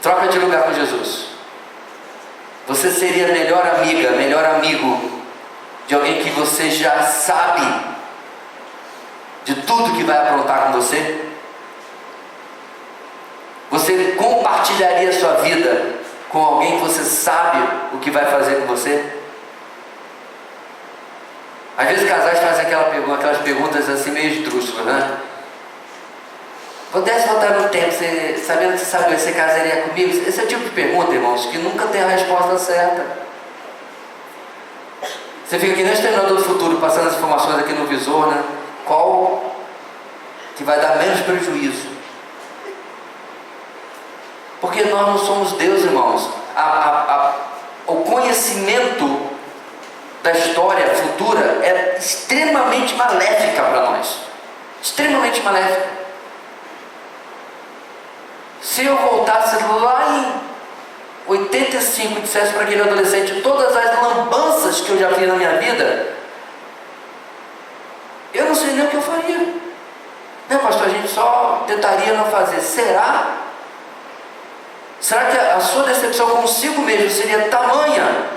troca de lugar com Jesus. Você seria a melhor amiga, melhor amigo de alguém que você já sabe de tudo que vai aprontar com você? Você compartilharia a sua vida com alguém que você sabe o que vai fazer com você? Às vezes casais fazem aquelas perguntas assim meio esdrúxulas, né? Pudesse voltar no tempo, sabendo que você sabe, você casaria comigo? Esse é o tipo de pergunta, irmãos, que nunca tem a resposta certa. Você fica que nem o Exterminador do Futuro, passando as informações aqui no visor, né? Qual que vai dar menos prejuízo? Porque nós não somos Deus, irmãos. O conhecimento da história futura é extremamente maléfica para nós. Extremamente maléfica. Se eu voltasse lá em 85 e dissesse para aquele adolescente todas as lambanças que eu já vi na minha vida, eu não sei nem o que eu faria. Não, pastor, a gente só tentaria não fazer. Será? Será que a sua decepção consigo mesmo seria tamanha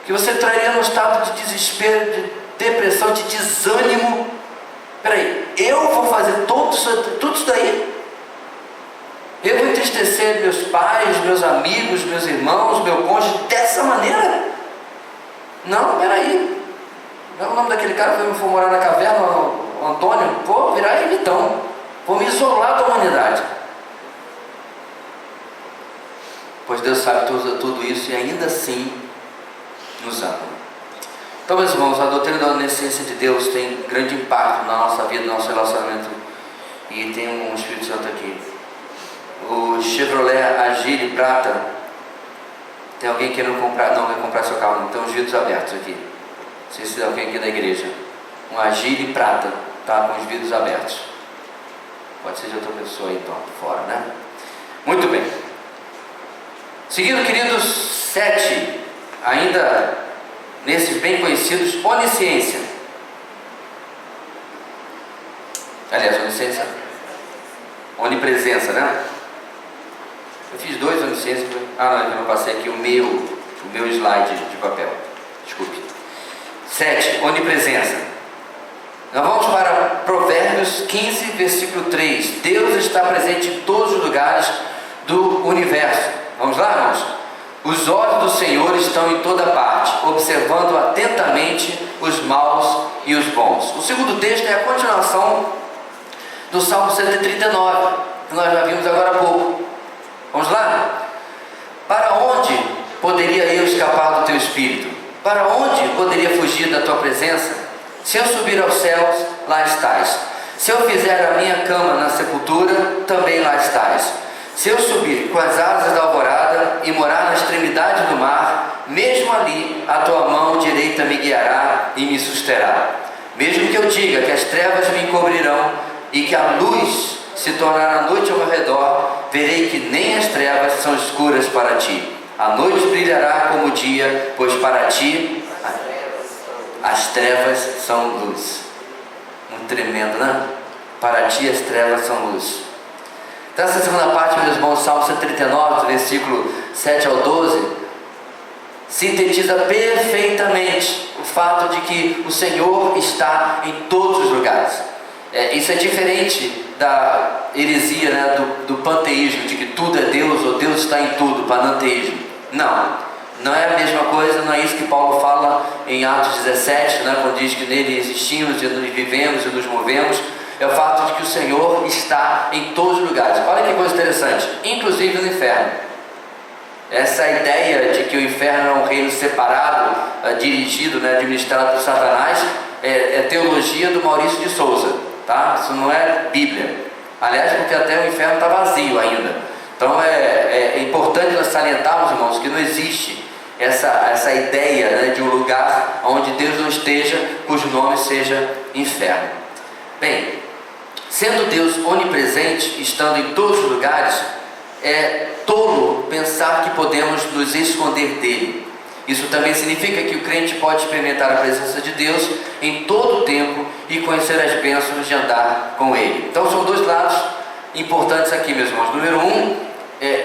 que você entraria num estado de desespero, de depressão, de desânimo? Peraí, eu vou fazer tudo isso daí? Eu vou entristecer meus pais, meus amigos, meus irmãos, meu cônjuge dessa maneira? Não, peraí. Qual é o nome daquele cara que foi morar na caverna, o Antônio? Vou virar ermitão. Vou me isolar da humanidade. Pois Deus sabe tudo isso e ainda assim nos ama. Então, meus irmãos, a doutrina da onisciência de Deus tem grande impacto na nossa vida, no nosso relacionamento. E tem um Espírito Santo aqui. O Chevrolet Agile Prata. Tem alguém querendo comprar? Não vai comprar seu carro, não. Tem os vidros abertos aqui. Não sei se tem alguém aqui da igreja. Um Agile Prata, tá com os vidros abertos. Pode ser de outra pessoa aí, então, fora, né? Muito bem. Seguindo, queridos, 7, ainda nesses bem conhecidos, onisciência. Aliás, onisciência, onipresença, né? Eu fiz 2 onisciências. Não, eu não passei aqui o meu slide de papel. Desculpe. 7, onipresença. Nós vamos para Provérbios 15, versículo 3. Deus está presente em todos os lugares do universo. Vamos lá, irmãos? Os olhos do Senhor estão em toda parte, observando atentamente os maus e os bons. O segundo texto é a continuação do Salmo 139, que nós já vimos agora há pouco. Vamos lá? Para onde poderia eu escapar do teu espírito? Para onde poderia fugir da tua presença? Se eu subir aos céus, lá estás. Se eu fizer a minha cama na sepultura, também lá estás. Se eu subir com as asas da alvorada e morar na extremidade do mar, mesmo ali a tua mão direita me guiará e me susterá. Mesmo que eu diga que as trevas me encobrirão e que a luz se tornará a noite ao meu redor, verei que nem as trevas são escuras para ti. A noite brilhará como o dia, pois para ti as trevas são luz. Muito tremendo, né? Para ti as trevas são luz. Então, essa segunda parte, meus irmãos, Salmo 139, do versículo 7 ao 12, sintetiza perfeitamente o fato de que o Senhor está em todos os lugares. Isso é diferente da heresia, né, do panteísmo, de que tudo é Deus ou Deus está em tudo, pananteísmo. Não é a mesma coisa, não é isso que Paulo fala em Atos 17, né, quando diz que nele existimos e nos vivemos e nos movemos. É o fato de que o Senhor está em todos os lugares. Olha que coisa interessante, inclusive no inferno. Essa ideia de que o inferno é um reino separado, dirigido, né, administrado por Satanás, é teologia do Maurício de Souza, tá? Isso não é Bíblia. Aliás, porque até o inferno está vazio ainda. Então é importante nós salientarmos, irmãos, que não existe essa ideia, né, de um lugar onde Deus não esteja, cujo nome seja inferno. Bem, sendo Deus onipresente, estando em todos os lugares, é tolo pensar que podemos nos esconder dele. Isso também significa que o crente pode experimentar a presença de Deus em todo o tempo e conhecer as bênçãos de andar com ele. Então são 2 lados importantes aqui, meus irmãos. Número 1,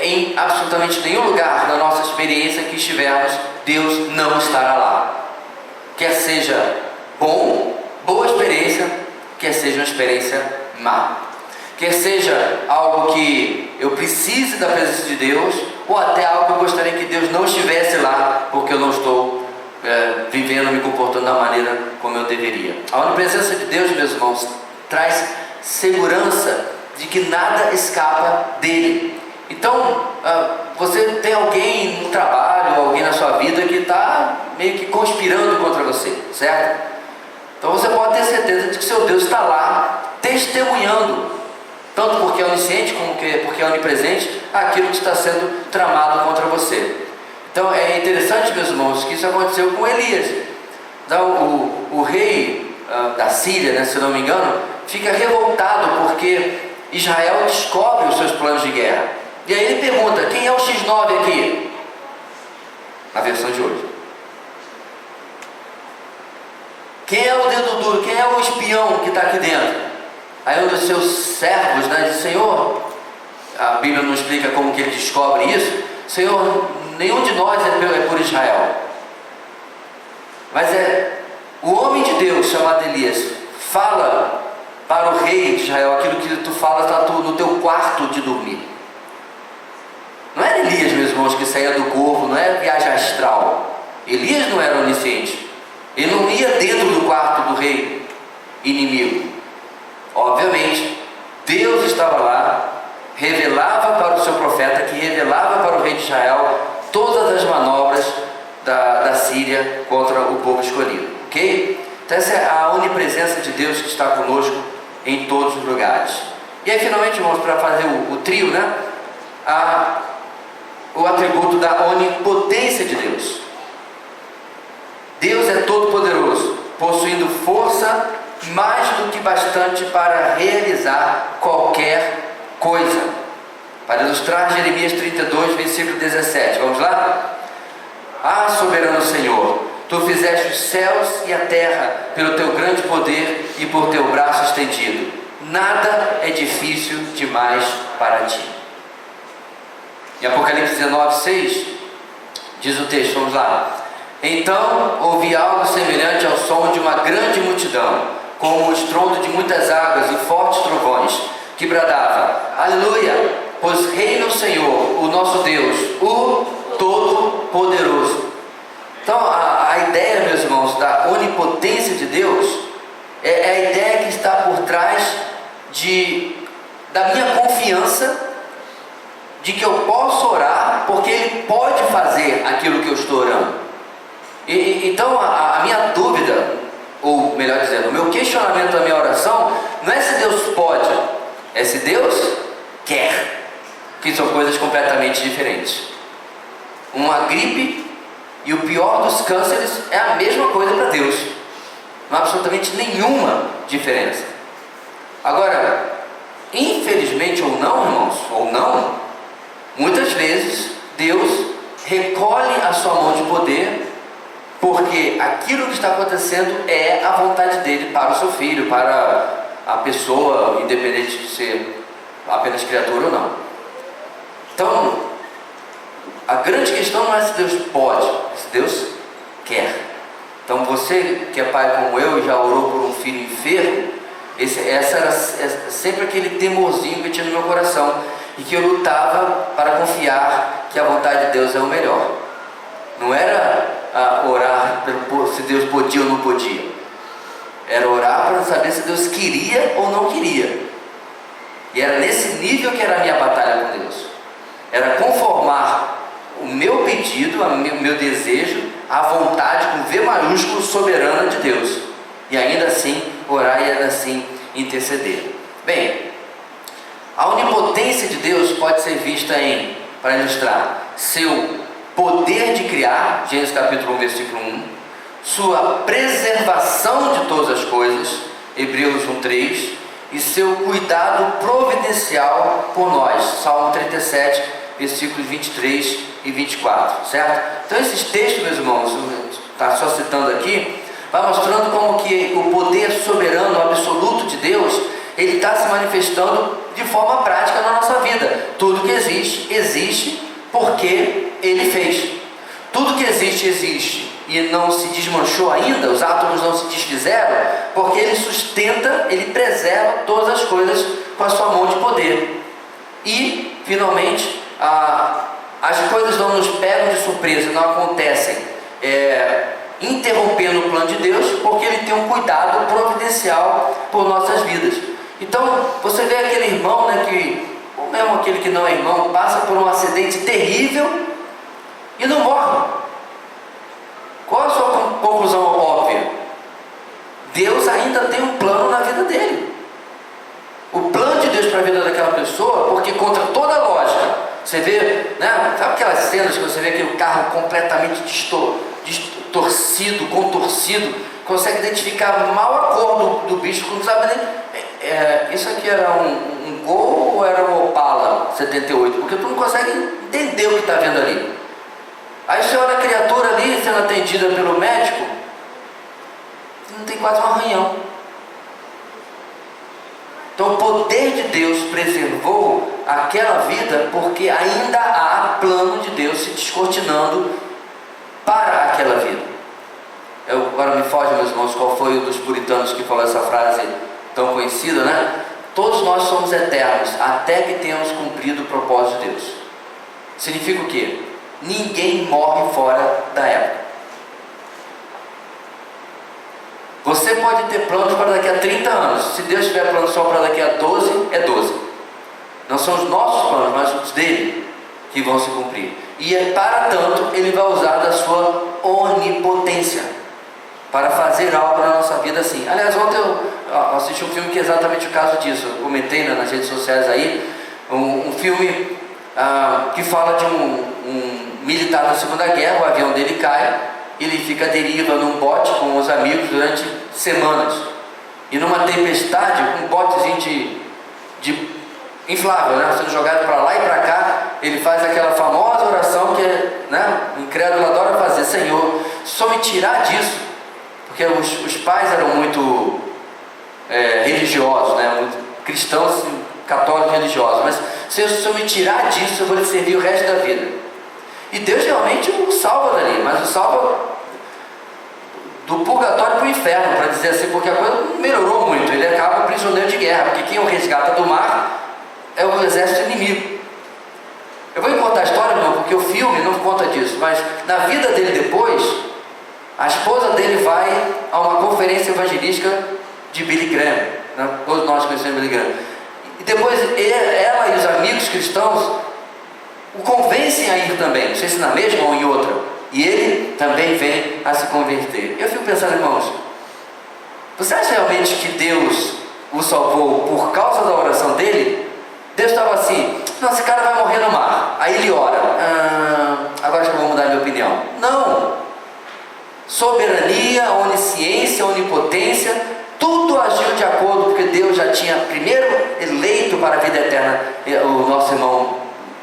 em absolutamente nenhum lugar da nossa experiência que estivermos, Deus não estará lá. Quer seja boa experiência experiência, quer seja uma experiência má. Quer seja algo que eu precise da presença de Deus, ou até algo que eu gostaria que Deus não estivesse lá, porque eu não estou vivendo, me comportando da maneira como eu deveria. A onipresença de Deus, meus irmãos, traz segurança de que nada escapa dele. Então, você tem alguém no trabalho, alguém na sua vida que está meio que conspirando contra você, certo? Então você pode ter certeza de que seu Deus está lá testemunhando, tanto porque é onisciente como porque é onipresente, aquilo que está sendo tramado contra você. Então é interessante, meus irmãos, que isso aconteceu com Elias. Então o rei da Síria, né, se eu não me engano, fica revoltado porque Israel descobre os seus planos de guerra. E aí ele pergunta: quem é o X9 aqui? Na versão de hoje. Quem é o dedo duro? Quem é o espião que está aqui dentro? Aí um dos seus servos, né, diz: Senhor, a Bíblia não explica como que ele descobre isso. Senhor, nenhum de nós é por Israel. Mas o homem de Deus chamado Elias fala para o rei de Israel aquilo que tu fala está no teu quarto de dormir. Não era Elias, meus irmãos, que saía do corpo, não era viagem astral. Elias não era onisciente. Ele não ia dentro do quarto do rei inimigo. Obviamente, Deus estava lá, revelava para o seu profeta, que revelava para o rei de Israel todas as manobras da Síria contra o povo escolhido, ok? Então essa é a onipresença de Deus que está conosco em todos os lugares. E aí finalmente, irmãos, para fazer o trio, né? O atributo da onipotência de Deus. Deus é todo poderoso, possuindo força mais do que bastante para realizar qualquer coisa. Para ilustrar Jeremias 32, versículo 17, vamos lá? Ah, soberano Senhor, tu fizeste os céus e a terra pelo teu grande poder e por teu braço estendido. Nada é difícil demais para ti. Em Apocalipse 19, 6, diz o texto, vamos lá: então ouvi algo semelhante ao som de uma grande multidão, como o estrondo de muitas águas e fortes trovões, que bradava: aleluia, pois reina o Senhor, o nosso Deus, o Todo-Poderoso. Então a ideia, meus irmãos, da onipotência de Deus é a ideia que está por trás da minha confiança de que eu posso orar porque Ele pode fazer aquilo que eu estou orando. Então a minha dúvida, ou melhor dizendo, o meu questionamento da minha oração não é se Deus pode, é se Deus quer, que são coisas completamente diferentes. Uma gripe e o pior dos cânceres é a mesma coisa para Deus, não há absolutamente nenhuma diferença. Agora, infelizmente ou não, irmãos, ou não, muitas vezes Deus recolhe a sua mão de poder, porque aquilo que está acontecendo é a vontade dele para o seu filho, para a pessoa, independente de ser apenas criatura ou não. Então, a grande questão não é se Deus pode, é se Deus quer. Então você que é pai como eu e já orou por um filho enfermo, essa era sempre aquele temorzinho que tinha no meu coração, e que eu lutava para confiar que a vontade de Deus é o melhor. Não era orar se Deus podia ou não podia, era orar para saber se Deus queria ou não queria. E era nesse nível que era a minha batalha com Deus, era conformar o meu pedido, o meu desejo, à vontade com V maiúsculo soberana de Deus, e ainda assim orar e ainda assim interceder. Bem, a onipotência de Deus pode ser vista para ilustrar, seu poder de criar, Gênesis capítulo 1, versículo 1, sua preservação de todas as coisas, Hebreus 1:3, e seu cuidado providencial por nós, Salmo 37, versículos 23 e 24, certo? Então esses textos, meus irmãos, está só citando aqui, vai mostrando como que o poder soberano absoluto de Deus, ele está se manifestando de forma prática na nossa vida. Tudo que existe, existe porque Ele fez. Tudo que existe, existe e não se desmanchou ainda, os átomos não se desfizeram, porque Ele sustenta, Ele preserva todas as coisas com a sua mão de poder. E, finalmente, as coisas não nos pegam de surpresa, não acontecem interrompendo o plano de Deus, porque Ele tem um cuidado providencial por nossas vidas. Então, você vê aquele irmão, ou mesmo aquele que não é irmão, passa por um acidente terrível e não morre. Qual a sua conclusão óbvia? Deus ainda tem um plano na vida dele. O plano de Deus para a vida daquela pessoa, porque contra toda a lógica, você vê, sabe aquelas cenas que você vê aquele carro completamente distorcido, contorcido, consegue identificar mal a cor do bicho, não sabe nem, isso aqui era um Gol ou era um Opala 78, porque tu não consegue entender o que está vendo ali. Aí você olha a criatura ali sendo atendida pelo médico, não tem quase um arranhão. Então o poder de Deus preservou aquela vida, porque ainda há plano de Deus se descortinando para aquela vida. Agora me foge, meus irmãos, qual foi um dos puritanos que falou essa frase tão conhecida, Todos nós somos eternos, até que tenhamos cumprido o propósito de Deus. Significa o quê? Ninguém morre fora da época. Você pode ter planos para daqui a 30 anos. Se Deus tiver planos só para daqui a 12, é 12. Não são os nossos planos, mas os dele que vão se cumprir. E para tanto, Ele vai usar da sua onipotência para fazer algo na nossa vida assim. Aliás, ontem eu assisti um filme que é exatamente o caso disso. Eu comentei nas redes sociais aí, um filme que fala de um militar na Segunda Guerra. O avião dele cai, ele fica à deriva num bote com os amigos durante semanas, e numa tempestade, um botezinho de inflável, sendo jogado para lá e para cá, ele faz aquela famosa oração que o incrédulo adora fazer: Senhor, só me tirar disso, porque os pais eram muito religiosos, muito cristãos, católicos religiosos, mas se eu me tirar disso, eu vou lhe servir o resto da vida. E Deus realmente o salva dali, mas o salva do purgatório para o inferno, para dizer assim, porque a coisa melhorou muito. Ele acaba prisioneiro de guerra, porque quem o resgata do mar é o exército inimigo. Eu vou contar a história, não, porque o filme não conta disso, mas na vida dele depois, a esposa dele vai a uma conferência evangelística de Billy Graham, todos nós conhecemos Billy Graham. E depois ela e os amigos cristãos o convencem a ir também, não sei se na mesma ou em outra, e ele também vem a se converter. Eu fico pensando, irmãos, você acha realmente que Deus o salvou por causa da oração dele? Deus estava assim: não, esse cara vai morrer no mar. Aí ele ora: agora acho que eu vou mudar minha opinião. Não. Soberania, onisciência, onipotência, tudo agiu de acordo, porque Deus já tinha primeiro eleito para a vida eterna o nosso irmão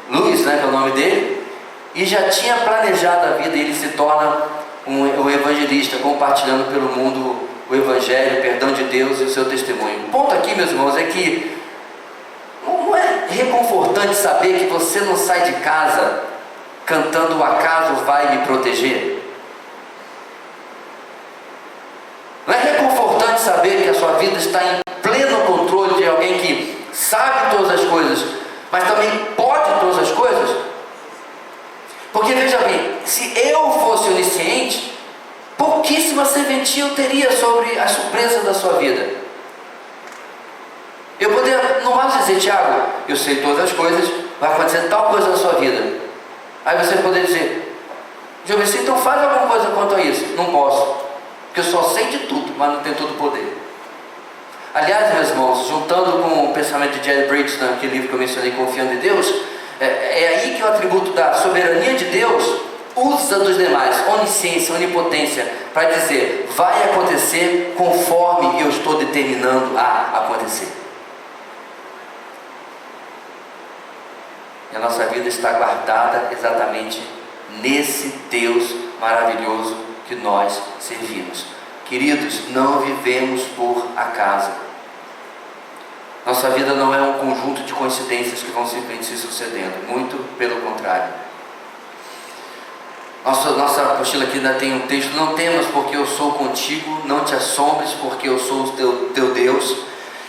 Luiz, que é o nome dele, e já tinha planejado a vida, e ele se torna um evangelista, compartilhando pelo mundo o evangelho, o perdão de Deus e o seu testemunho. O ponto aqui, meus irmãos, é que não é reconfortante saber que você não sai de casa cantando "O acaso vai me proteger"? Não é reconfortante saber que a sua vida está em pleno controle de alguém que sabe todas as coisas, mas também pode todas as coisas? Porque veja bem, se eu fosse onisciente, pouquíssima serventia eu teria sobre a surpresa da sua vida. Eu poderia no máximo dizer: Tiago, eu sei todas as coisas, vai acontecer tal coisa na sua vida. Aí você poderia dizer: Jovem, então faz alguma coisa quanto a isso. Não posso, porque eu só sei de tudo, mas não tenho todo o poder. Aliás, meus irmãos, juntando com o pensamento de Jerry Bridges, naquele livro que eu mencionei, Confiando em Deus, é aí que o atributo da soberania de Deus usa dos demais, onisciência, onipotência, para dizer: vai acontecer conforme eu estou determinando a acontecer. E a nossa vida está guardada exatamente nesse Deus maravilhoso que nós servimos. Queridos, não vivemos por acaso. Nossa vida não é um conjunto de coincidências que vão simplesmente se sucedendo, muito pelo contrário. Nossa apostila aqui ainda tem um texto: não temas, porque eu sou contigo, não te assombres, porque eu sou o teu Deus,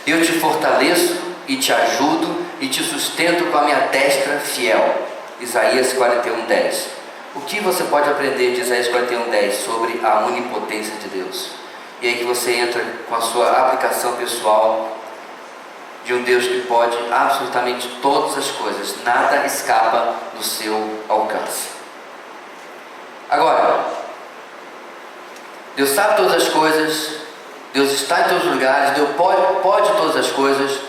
eu te fortaleço e te ajudo e te sustento com a minha destra fiel. Isaías 41:10. O que você pode aprender de Isaías 41:10 sobre a onipotência de Deus? E aí que você entra com a sua aplicação pessoal de um Deus que pode absolutamente todas as coisas, nada escapa do seu alcance. Agora, Deus sabe todas as coisas, Deus está em todos os lugares, Deus pode todas as coisas,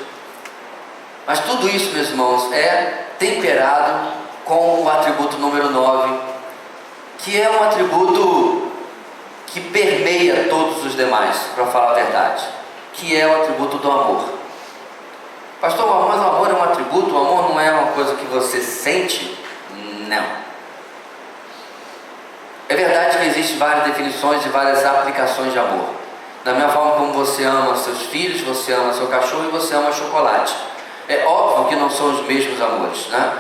mas tudo isso, meus irmãos, é temperado com o atributo número 9, que é um atributo que permeia todos os demais, para falar a verdade, que é o atributo do amor. Pastor, mas o amor é um atributo? O amor não é uma coisa que você sente? Não. É verdade que existem várias definições e várias aplicações de amor. Da mesma forma como você ama seus filhos, você ama seu cachorro e você ama chocolate. É óbvio que não são os mesmos amores, né?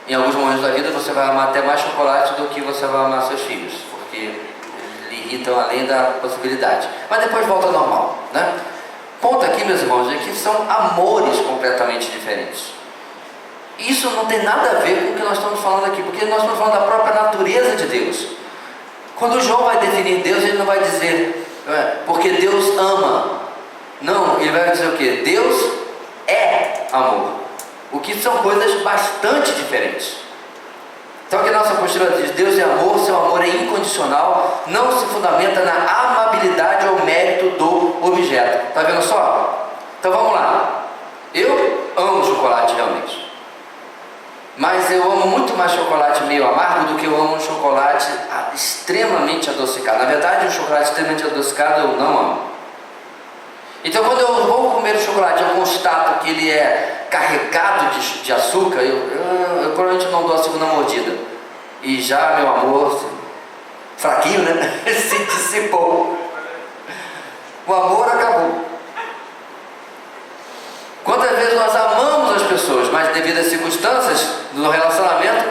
Em alguns momentos da vida você vai amar até mais chocolate do que você vai amar seus filhos, porque lhe irritam além da possibilidade. Mas depois volta ao normal, né? Ponto aqui, meus irmãos, é que são amores completamente diferentes. Isso não tem nada a ver com o que nós estamos falando aqui, porque nós estamos falando da própria natureza de Deus. Quando João vai definir Deus, ele não vai dizer porque Deus ama. Não, ele vai dizer o quê? Deus é amor. O que são coisas bastante diferentes. Então aqui a nossa postura diz: Deus é amor, seu amor é incondicional, não se fundamenta na amabilidade ou mérito do objeto. Está vendo só? Então vamos lá. Eu amo chocolate realmente, mas eu amo muito mais chocolate meio amargo do que eu amo um chocolate extremamente adocicado. Na verdade, um chocolate extremamente adocicado eu não amo. Então quando eu vou comer o chocolate, eu constato que ele é carregado de açúcar, eu provavelmente não dou a segunda mordida. E já, meu amor, fraquinho, né? Se dissipou. O amor acabou. Quantas vezes nós amamos as pessoas, mas devido às circunstâncias do relacionamento,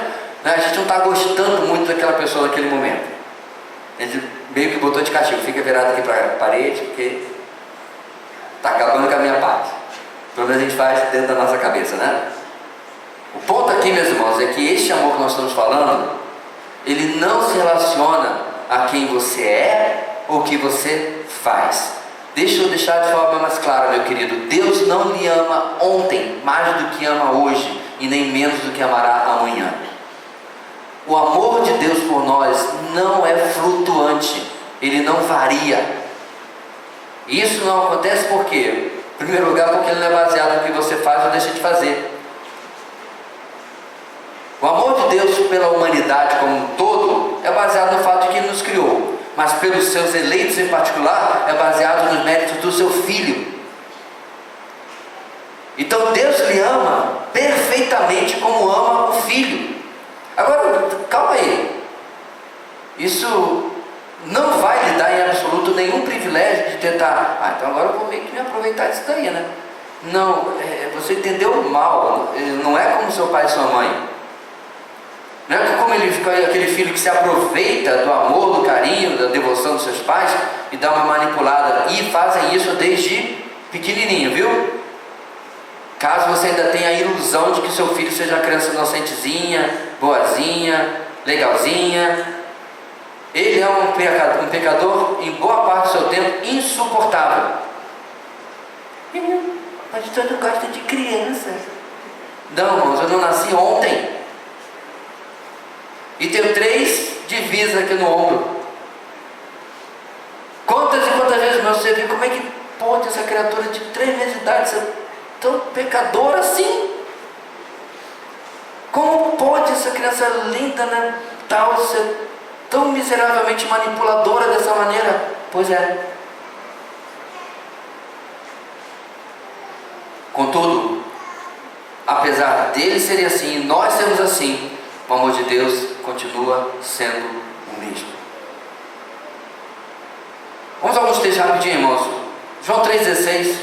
né, a gente não está gostando muito daquela pessoa naquele momento. A gente meio que botou de castigo, fica virado aqui para a parede, porque está acabando com a minha parte. Pelo menos a gente faz dentro da nossa cabeça, né? O ponto aqui, meus irmãos, é que este amor que nós estamos falando, ele não se relaciona a quem você é ou o que você faz. Deixa eu deixar de forma mais clara, meu querido: Deus não lhe ama ontem mais do que ama hoje, e nem menos do que amará amanhã. O amor de Deus por nós não é flutuante, ele não varia. Isso não acontece por quê? Em primeiro lugar, porque ele não é baseado no que você faz ou deixa de fazer. O amor de Deus pela humanidade como um todo é baseado no fato de que ele nos criou, mas pelos seus eleitos em particular é baseado nos méritos do seu Filho. Então Deus lhe ama perfeitamente como ama o Filho. Agora, calma aí, isso não vai lhe dar em absoluto nenhum privilégio de tentar, então agora eu vou meio que me aproveitar disso daí, né? Não, você entendeu mal. Não é como seu pai e sua mãe. Não é como ele fica aquele filho que se aproveita do amor, do carinho, da devoção dos seus pais e dá uma manipulada, e fazem isso desde pequenininho, viu? Caso você ainda tenha a ilusão de que seu filho seja uma criança inocentezinha, boazinha, legalzinha, ele é um pecador em boa parte do seu tempo insuportável. Mas todo gosta de crianças. Não, irmãos, eu não nasci ontem. E tenho 3 divisas aqui no ombro. Quantas e quantas vezes, meu, você vê como é que pode essa criatura de 3 meses de idade ser tão pecadora assim? Como pode essa criança linda, né, tal, ser tão miseravelmente manipuladora dessa maneira? Pois é. Contudo, apesar deles serem assim e nós sermos assim, o amor de Deus continua sendo o mesmo. Vamos a alguns textos rapidinho, irmãos. João 3,16.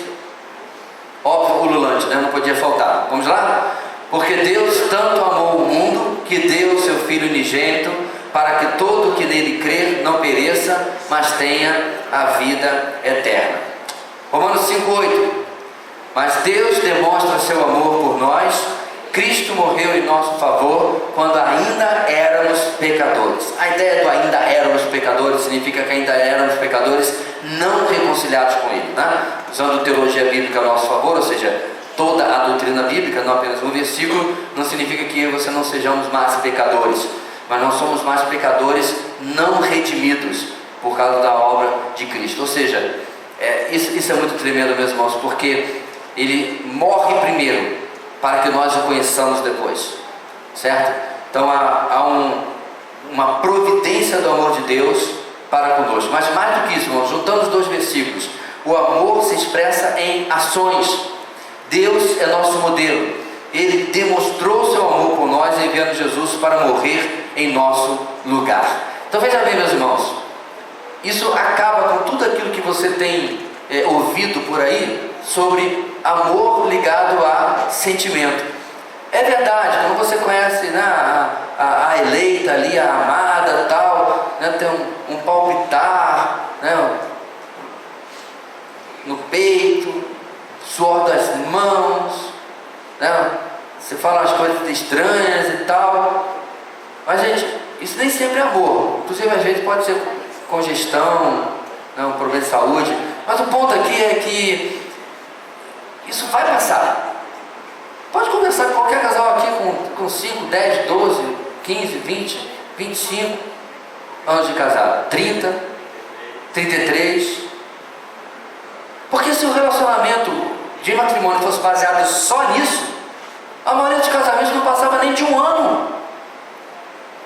Óbvio, ululante, né? Não podia faltar. Vamos lá? Porque Deus tanto amou o mundo que deu o seu Filho unigênito, para que todo que nele crer não pereça, mas tenha a vida eterna. Romanos 5:8. Mas Deus demonstra seu amor por nós. Cristo morreu em nosso favor quando ainda éramos pecadores. A ideia do ainda éramos pecadores significa que ainda éramos pecadores não reconciliados com Ele, né? Usando teologia bíblica a nosso favor, ou seja, toda a doutrina bíblica, não apenas um versículo, não significa que eu e você não sejamos mais pecadores, mas nós somos mais pecadores não redimidos por causa da obra de Cristo. Ou seja, isso é muito tremendo, meus irmãos, porque Ele morre primeiro para que nós o conheçamos depois, certo? Então há uma providência do amor de Deus para conosco. Mas mais do que isso, irmãos, juntando os dois versículos, o amor se expressa em ações. Deus é nosso modelo. Ele demonstrou seu amor por nós, enviando Jesus para morrer em nosso lugar. Então veja bem, meus irmãos, isso acaba com tudo aquilo que você tem ouvido por aí sobre amor ligado a sentimento. É verdade, quando você conhece, né, a eleita ali, a amada, tal, né, tem um palpitar, né, no peito, suor das mãos, né, você fala as coisas estranhas e tal. Mas, gente, isso nem sempre é amor. Inclusive, às vezes pode ser congestão, né, um problema de saúde. Mas o ponto aqui é que isso vai passar. Pode conversar com qualquer casal aqui com 5, 10, 12, 15, 20, 25 anos de casado, 30, 33. Porque se o relacionamento de matrimônio fosse baseado só nisso, a maioria dos casamentos não passava nem de 1 ano.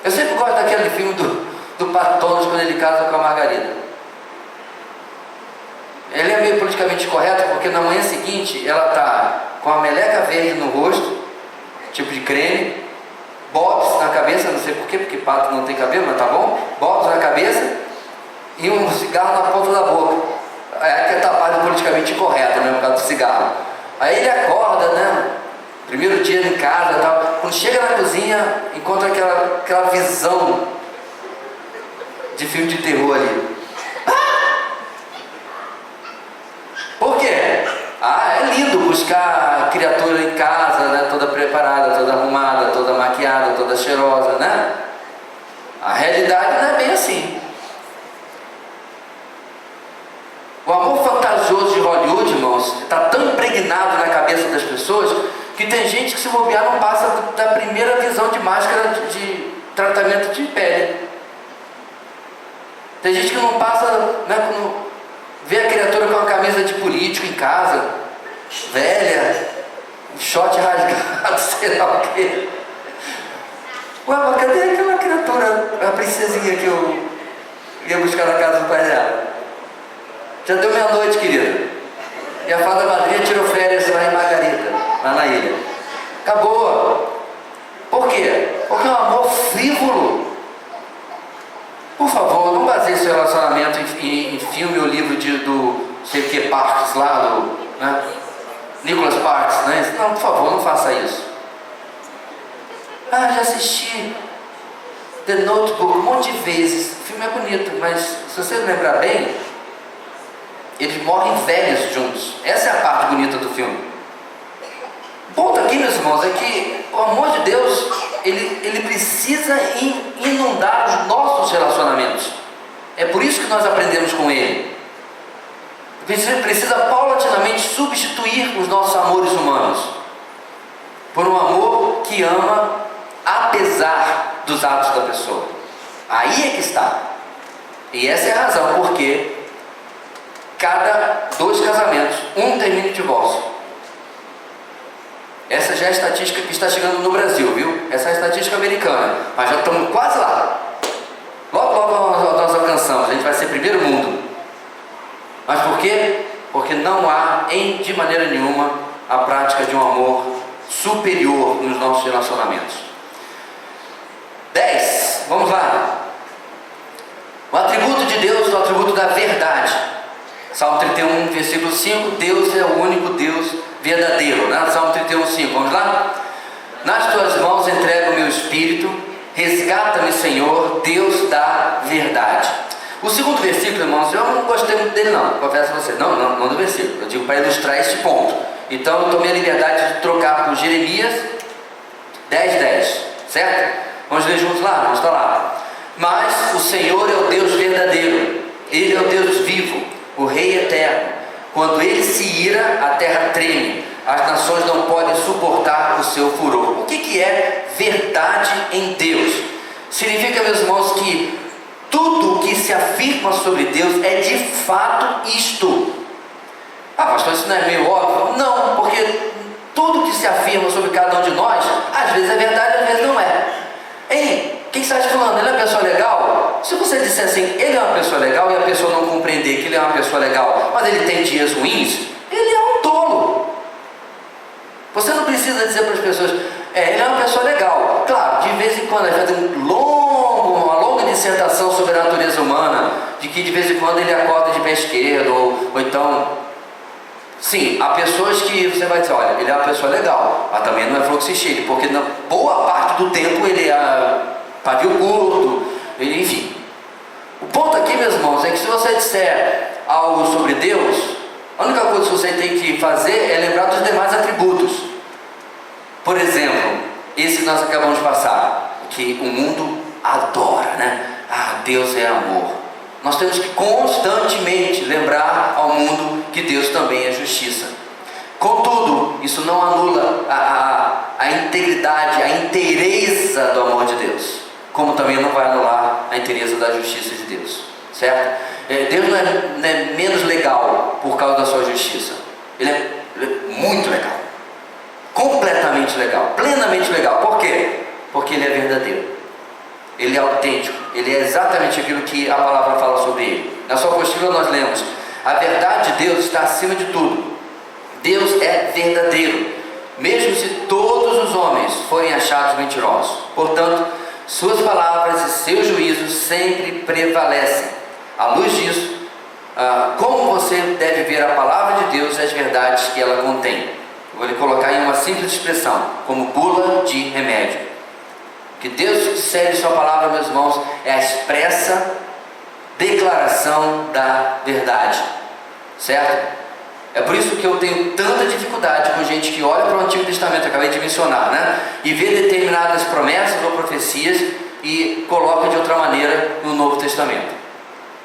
Eu sempre gosto daquele filme do Pat Thomas, quando ele casa com a Margarida. Ele é meio politicamente correto, porque na manhã seguinte ela está com a meleca verde no rosto, tipo de creme, bobs na cabeça, não sei porquê, porque pato não tem cabelo, mas tá bom, bobs na cabeça e um cigarro na ponta da boca. É que é tapado politicamente correto, né, por causa do cigarro. Aí ele acorda, né, primeiro dia em casa e tal, quando chega na cozinha, encontra aquela visão de filme de terror ali. Por quê? É lindo buscar a criatura em casa, né, toda preparada, toda arrumada, toda maquiada, toda cheirosa, né? A realidade não é bem assim. O amor fantasioso de Hollywood, irmãos, está tão impregnado na cabeça das pessoas que tem gente que, se bobear, não passa da primeira visão de máscara de tratamento de pele. Tem gente que não passa, né, quando vê a criatura com uma camisa de político em casa, velha, um short rasgado, sei lá o quê. Ué, mas cadê aquela criatura, a princesinha que eu ia buscar na casa do pai dela? Já deu meia-noite, querido. E a fada madrinha tirou férias lá em Margarida, lá na ilha. Acabou. Por quê? Porque é um amor frívolo. Por favor, não baseie seu relacionamento em filme ou livro do sei o que, Parks lá, né? Nicholas Parks, né? Não, por favor, não faça isso. Já assisti The Notebook um monte de vezes. O filme é bonito, mas se você lembrar bem, eles morrem velhos juntos. Essa é a parte bonita do filme. O ponto aqui, meus irmãos, é que o amor de Deus, ele precisa inundar os nossos relacionamentos. É por isso que nós aprendemos com Ele. Precisa paulatinamente substituir os nossos amores humanos por um amor que ama apesar dos atos da pessoa. Aí é que está. E essa é a razão porque cada 2 casamentos, um termina em divórcio. Essa já é a estatística que está chegando no Brasil, viu? Essa é a estatística americana, mas já estamos quase lá. Logo, logo nós alcançamos, a gente vai ser primeiro mundo. Mas por quê? Porque não há, de maneira nenhuma, a prática de um amor superior nos nossos relacionamentos. 10, vamos lá. O atributo de Deus é o atributo da verdade. Salmo 31, versículo 5, Deus é o único Deus verdadeiro, né? Salmo 31, 5, vamos lá? Nas tuas mãos entrego o meu espírito, Resgata-me, Senhor, Deus da verdade. O segundo versículo, irmãos, eu não gostei muito dele não, confesso a você, não do versículo, eu digo para ilustrar este ponto. Então eu tomei a liberdade de trocar por Jeremias 10:10, certo? Vamos ler juntos lá, vamos estar lá. Mas o Senhor é o Deus verdadeiro, Ele é o Deus vivo, o Rei eterno. Quando Ele se ira, a terra treme, as nações não podem suportar o seu furor. O que é verdade em Deus? Significa, meus irmãos, que tudo o que se afirma sobre Deus é de fato isto. Ah, pastor, isso não é meio óbvio? Não, porque tudo que se afirma sobre cada um de nós, às vezes é verdade, às vezes não é. Ei, o que você está falando? Ele é uma pessoa legal? Se você disser assim, ele é uma pessoa legal, e a pessoa não compreender que ele é uma pessoa legal, mas ele tem dias ruins, ele é um tolo. Você não precisa dizer para as pessoas, ele é uma pessoa legal. Claro, de vez em quando ele faz uma longa dissertação sobre a natureza humana, de que de vez em quando ele acorda de pé esquerdo, ou então, sim, há pessoas que você vai dizer, olha, ele é uma pessoa legal, mas também não é fluxo e cheio, porque na boa parte do tempo ele é pavio curto, enfim. O ponto aqui, meus irmãos, é que se você disser algo sobre Deus, a única coisa que você tem que fazer é lembrar dos demais atributos. Por exemplo, esse que nós acabamos de passar, que o mundo adora, né? Ah, Deus é amor. Nós temos que constantemente lembrar ao mundo que Deus também é justiça. Contudo, isso não anula a integridade, a inteireza do amor de Deus, como também não vai anular a inteireza da justiça de Deus, certo? Deus não é menos legal por causa da sua justiça. Ele é muito legal, completamente legal, plenamente legal. Por quê? Porque Ele é verdadeiro, Ele é autêntico, Ele é exatamente aquilo que a palavra fala sobre Ele. Na sua apostila nós lemos, a verdade de Deus está acima de tudo. Deus é verdadeiro, mesmo se todos os homens forem achados mentirosos. Portanto, suas palavras e seus juízos sempre prevalecem. À luz disso, como você deve ver a palavra de Deus e as verdades que ela contém? Eu vou lhe colocar em uma simples expressão, como bula de remédio. Que Deus disser em sua palavra, meus irmãos, é a expressa declaração da verdade, certo? É por isso que eu tenho tanta dificuldade com gente que olha para o Antigo Testamento, acabei de mencionar, né? E vê determinadas promessas ou profecias e coloca de outra maneira no Novo Testamento.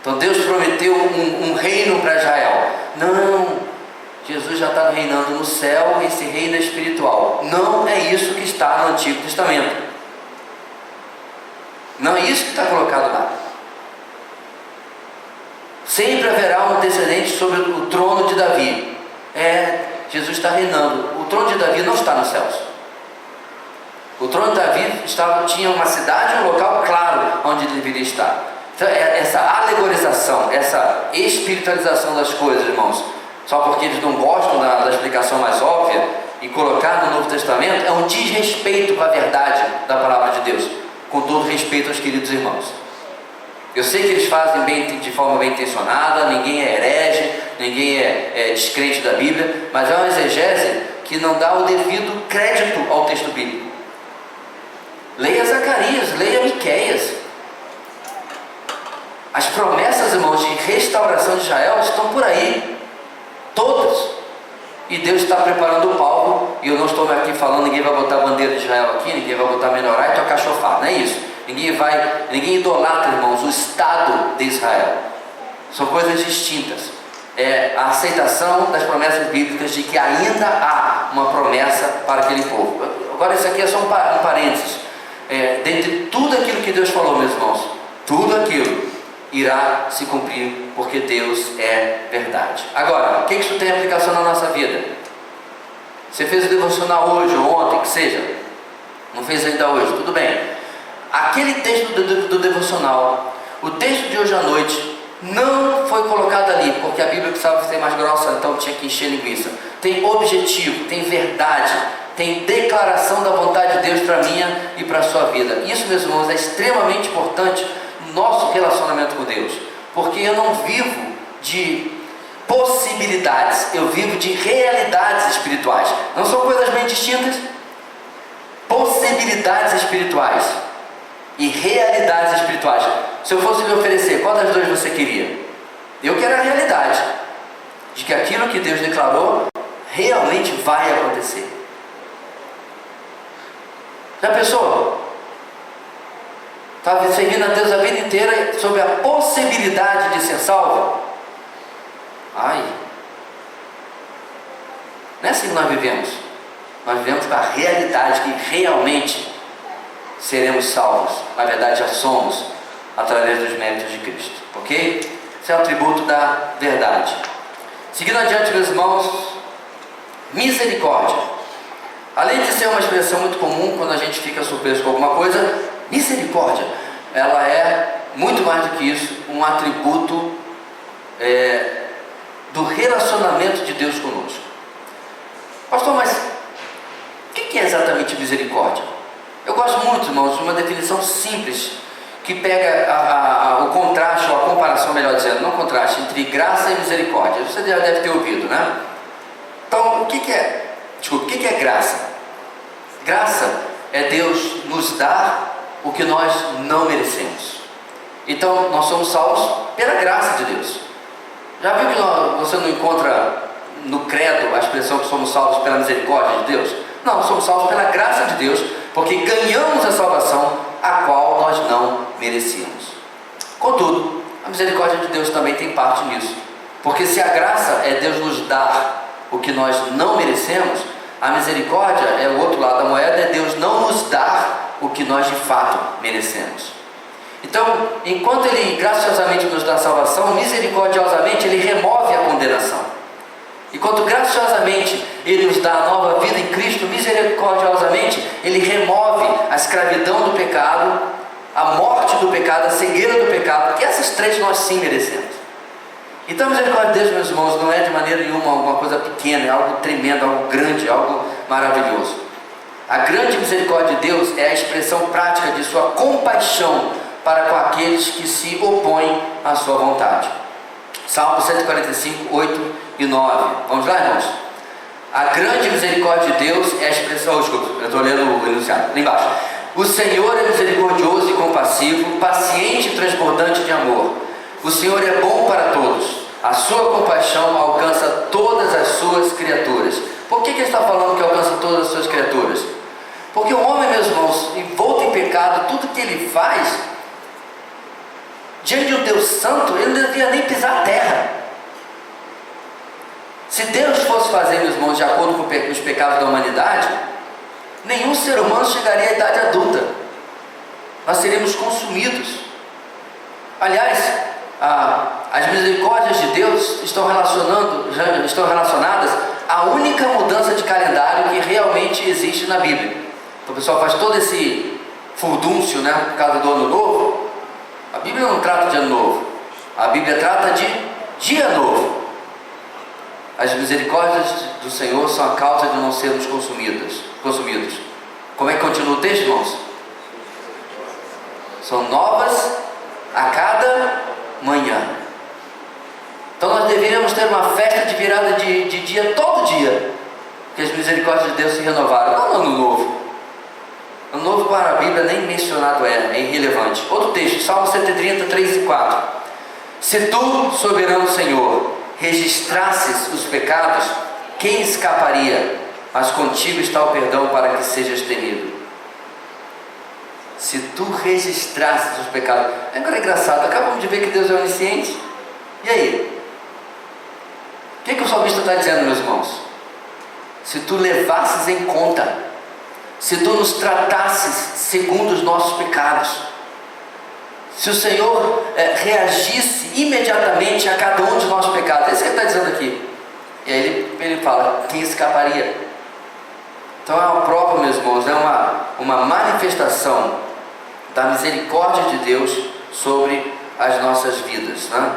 Então Deus prometeu um reino para Israel. Não, Jesus já está reinando no céu, esse reino é espiritual. Não é isso que está no Antigo Testamento. Não é isso que está colocado lá. Sempre haverá um descendente sobre o trono de Davi. Jesus está reinando. O trono de Davi não está nos céus. O trono de Davi tinha uma cidade, um local claro onde ele deveria estar. Então, essa alegorização, essa espiritualização das coisas, irmãos, só porque eles não gostam da explicação mais óbvia, e colocar no Novo Testamento é um desrespeito com a verdade da palavra de Deus, com todo respeito aos queridos irmãos. Eu sei que eles fazem de forma bem intencionada, ninguém é herege, ninguém é descrente da Bíblia, mas é uma exegese que não dá o devido crédito ao texto bíblico. Leia Zacarias, leia Miqueias. As promessas, irmãos, de restauração de Israel estão por aí, todas. E Deus está preparando o palco, e eu não estou aqui falando, ninguém vai botar a bandeira de Israel aqui, ninguém vai botar menorá e tocar chofar, não é isso. Ninguém idolatra, irmãos, o Estado de Israel. São coisas distintas. É a aceitação das promessas bíblicas de que ainda há uma promessa para aquele povo. Agora isso aqui é só um parênteses. Dentre tudo aquilo que Deus falou, meus irmãos, tudo aquilo irá se cumprir, porque Deus é verdade. Agora, o que isso tem aplicação na nossa vida? Você fez o devocional hoje ou ontem, que seja, não fez ainda hoje, tudo bem. Aquele texto do devocional, o texto de hoje à noite, não foi colocado ali, porque a Bíblia precisava ser mais grossa, então tinha que encher linguiça. Tem objetivo, tem verdade, tem declaração da vontade de Deus para a minha e para a sua vida. Isso, meus irmãos, é extremamente importante no nosso relacionamento com Deus, porque eu não vivo de possibilidades, eu vivo de realidades espirituais. Não são coisas bem distintas? Possibilidades espirituais. e realidades espirituais. Se eu fosse lhe oferecer, qual das duas você queria? Eu quero a realidade de que aquilo que Deus declarou realmente vai acontecer. Já pensou? Estava servindo a Deus a vida inteira sobre a possibilidade de ser salvo? Ai, não é assim que nós vivemos. Nós vivemos com a realidade que realmente seremos salvos. Na verdade já somos, através dos méritos de Cristo. Ok? Esse é o atributo da verdade. Seguindo adiante, meus irmãos, misericórdia. Além de ser uma expressão muito comum quando a gente fica surpreso com alguma coisa, misericórdia, ela é muito mais do que isso, um atributo do relacionamento de Deus conosco. Pastor, mas o que é exatamente misericórdia? Eu gosto muito, irmãos, de uma definição simples que pega o contraste, ou a comparação, melhor dizendo, não contraste, entre graça e misericórdia. Você já deve ter ouvido, né? Então, o que é graça? Graça é Deus nos dar o que nós não merecemos. Então, nós somos salvos pela graça de Deus. Já viu que você não encontra no credo a expressão que somos salvos pela misericórdia de Deus? Não, somos salvos pela graça de Deus, porque ganhamos a salvação a qual nós não merecíamos. Contudo, a misericórdia de Deus também tem parte nisso, porque se a graça é Deus nos dar o que nós não merecemos, a misericórdia é o outro lado da moeda, é Deus não nos dar o que nós de fato merecemos. Então, enquanto Ele graciosamente nos dá a salvação, misericordiosamente Ele remove a condenação. Enquanto graciosamente Ele nos dá a nova vida em Cristo, misericordiosamente Ele remove a escravidão do pecado, a morte do pecado, a cegueira do pecado, que essas três nós sim merecemos. Então a misericórdia de Deus, meus irmãos, não é de maneira nenhuma alguma coisa pequena, é algo tremendo, algo grande, algo maravilhoso. A grande misericórdia de Deus é a expressão prática de sua compaixão para com aqueles que se opõem à sua vontade. Salmo 145, 8 e 9. Vamos lá, irmãos? A grande misericórdia de Deus é a expressão... Desculpa, eu estou lendo o enunciado, lá embaixo. O Senhor é misericordioso e compassivo, paciente e transbordante de amor. O Senhor é bom para todos. A sua compaixão alcança todas as suas criaturas. Por que ele está falando que alcança todas as suas criaturas? Porque o homem, meus irmãos, envolto em pecado, tudo que ele faz, diante de um Deus santo, ele não devia nem pisar a terra. Se Deus fosse fazer, meus irmãos, de acordo com os pecados da humanidade, nenhum ser humano chegaria à idade adulta. Nós seríamos consumidos. Aliás, as misericórdias de Deus estão relacionadas à única mudança de calendário que realmente existe na Bíblia. Então o pessoal faz todo esse furdúncio, né, por causa do ano novo. A Bíblia não trata de ano novo, a Bíblia trata de dia novo. As misericórdias do Senhor são a causa de não sermos consumidos. Como é que continua o texto, irmãos? São novas a cada manhã. Então nós deveríamos ter uma festa de virada de dia todo dia, que as misericórdias de Deus se renovaram. Não no ano novo. Ano novo para a Bíblia nem mencionado é irrelevante. Outro texto, Salmo 130, 3 e 4. Se tu, soberano Senhor, registrasses os pecados, quem escaparia? Mas contigo está o perdão para que sejas temido. Se tu registrasses os pecados. Agora é engraçado, acabamos de ver que Deus é onisciente. E aí? O que o salmista está dizendo, meus irmãos? Se tu levasses em conta, se tu nos tratasses segundo os nossos pecados, se o Senhor reagisse imediatamente a cada um de nossos pecados, é isso que ele está dizendo aqui. E aí ele fala, quem escaparia? Então é uma prova, meus irmãos, é uma manifestação da misericórdia de Deus sobre as nossas vidas, né?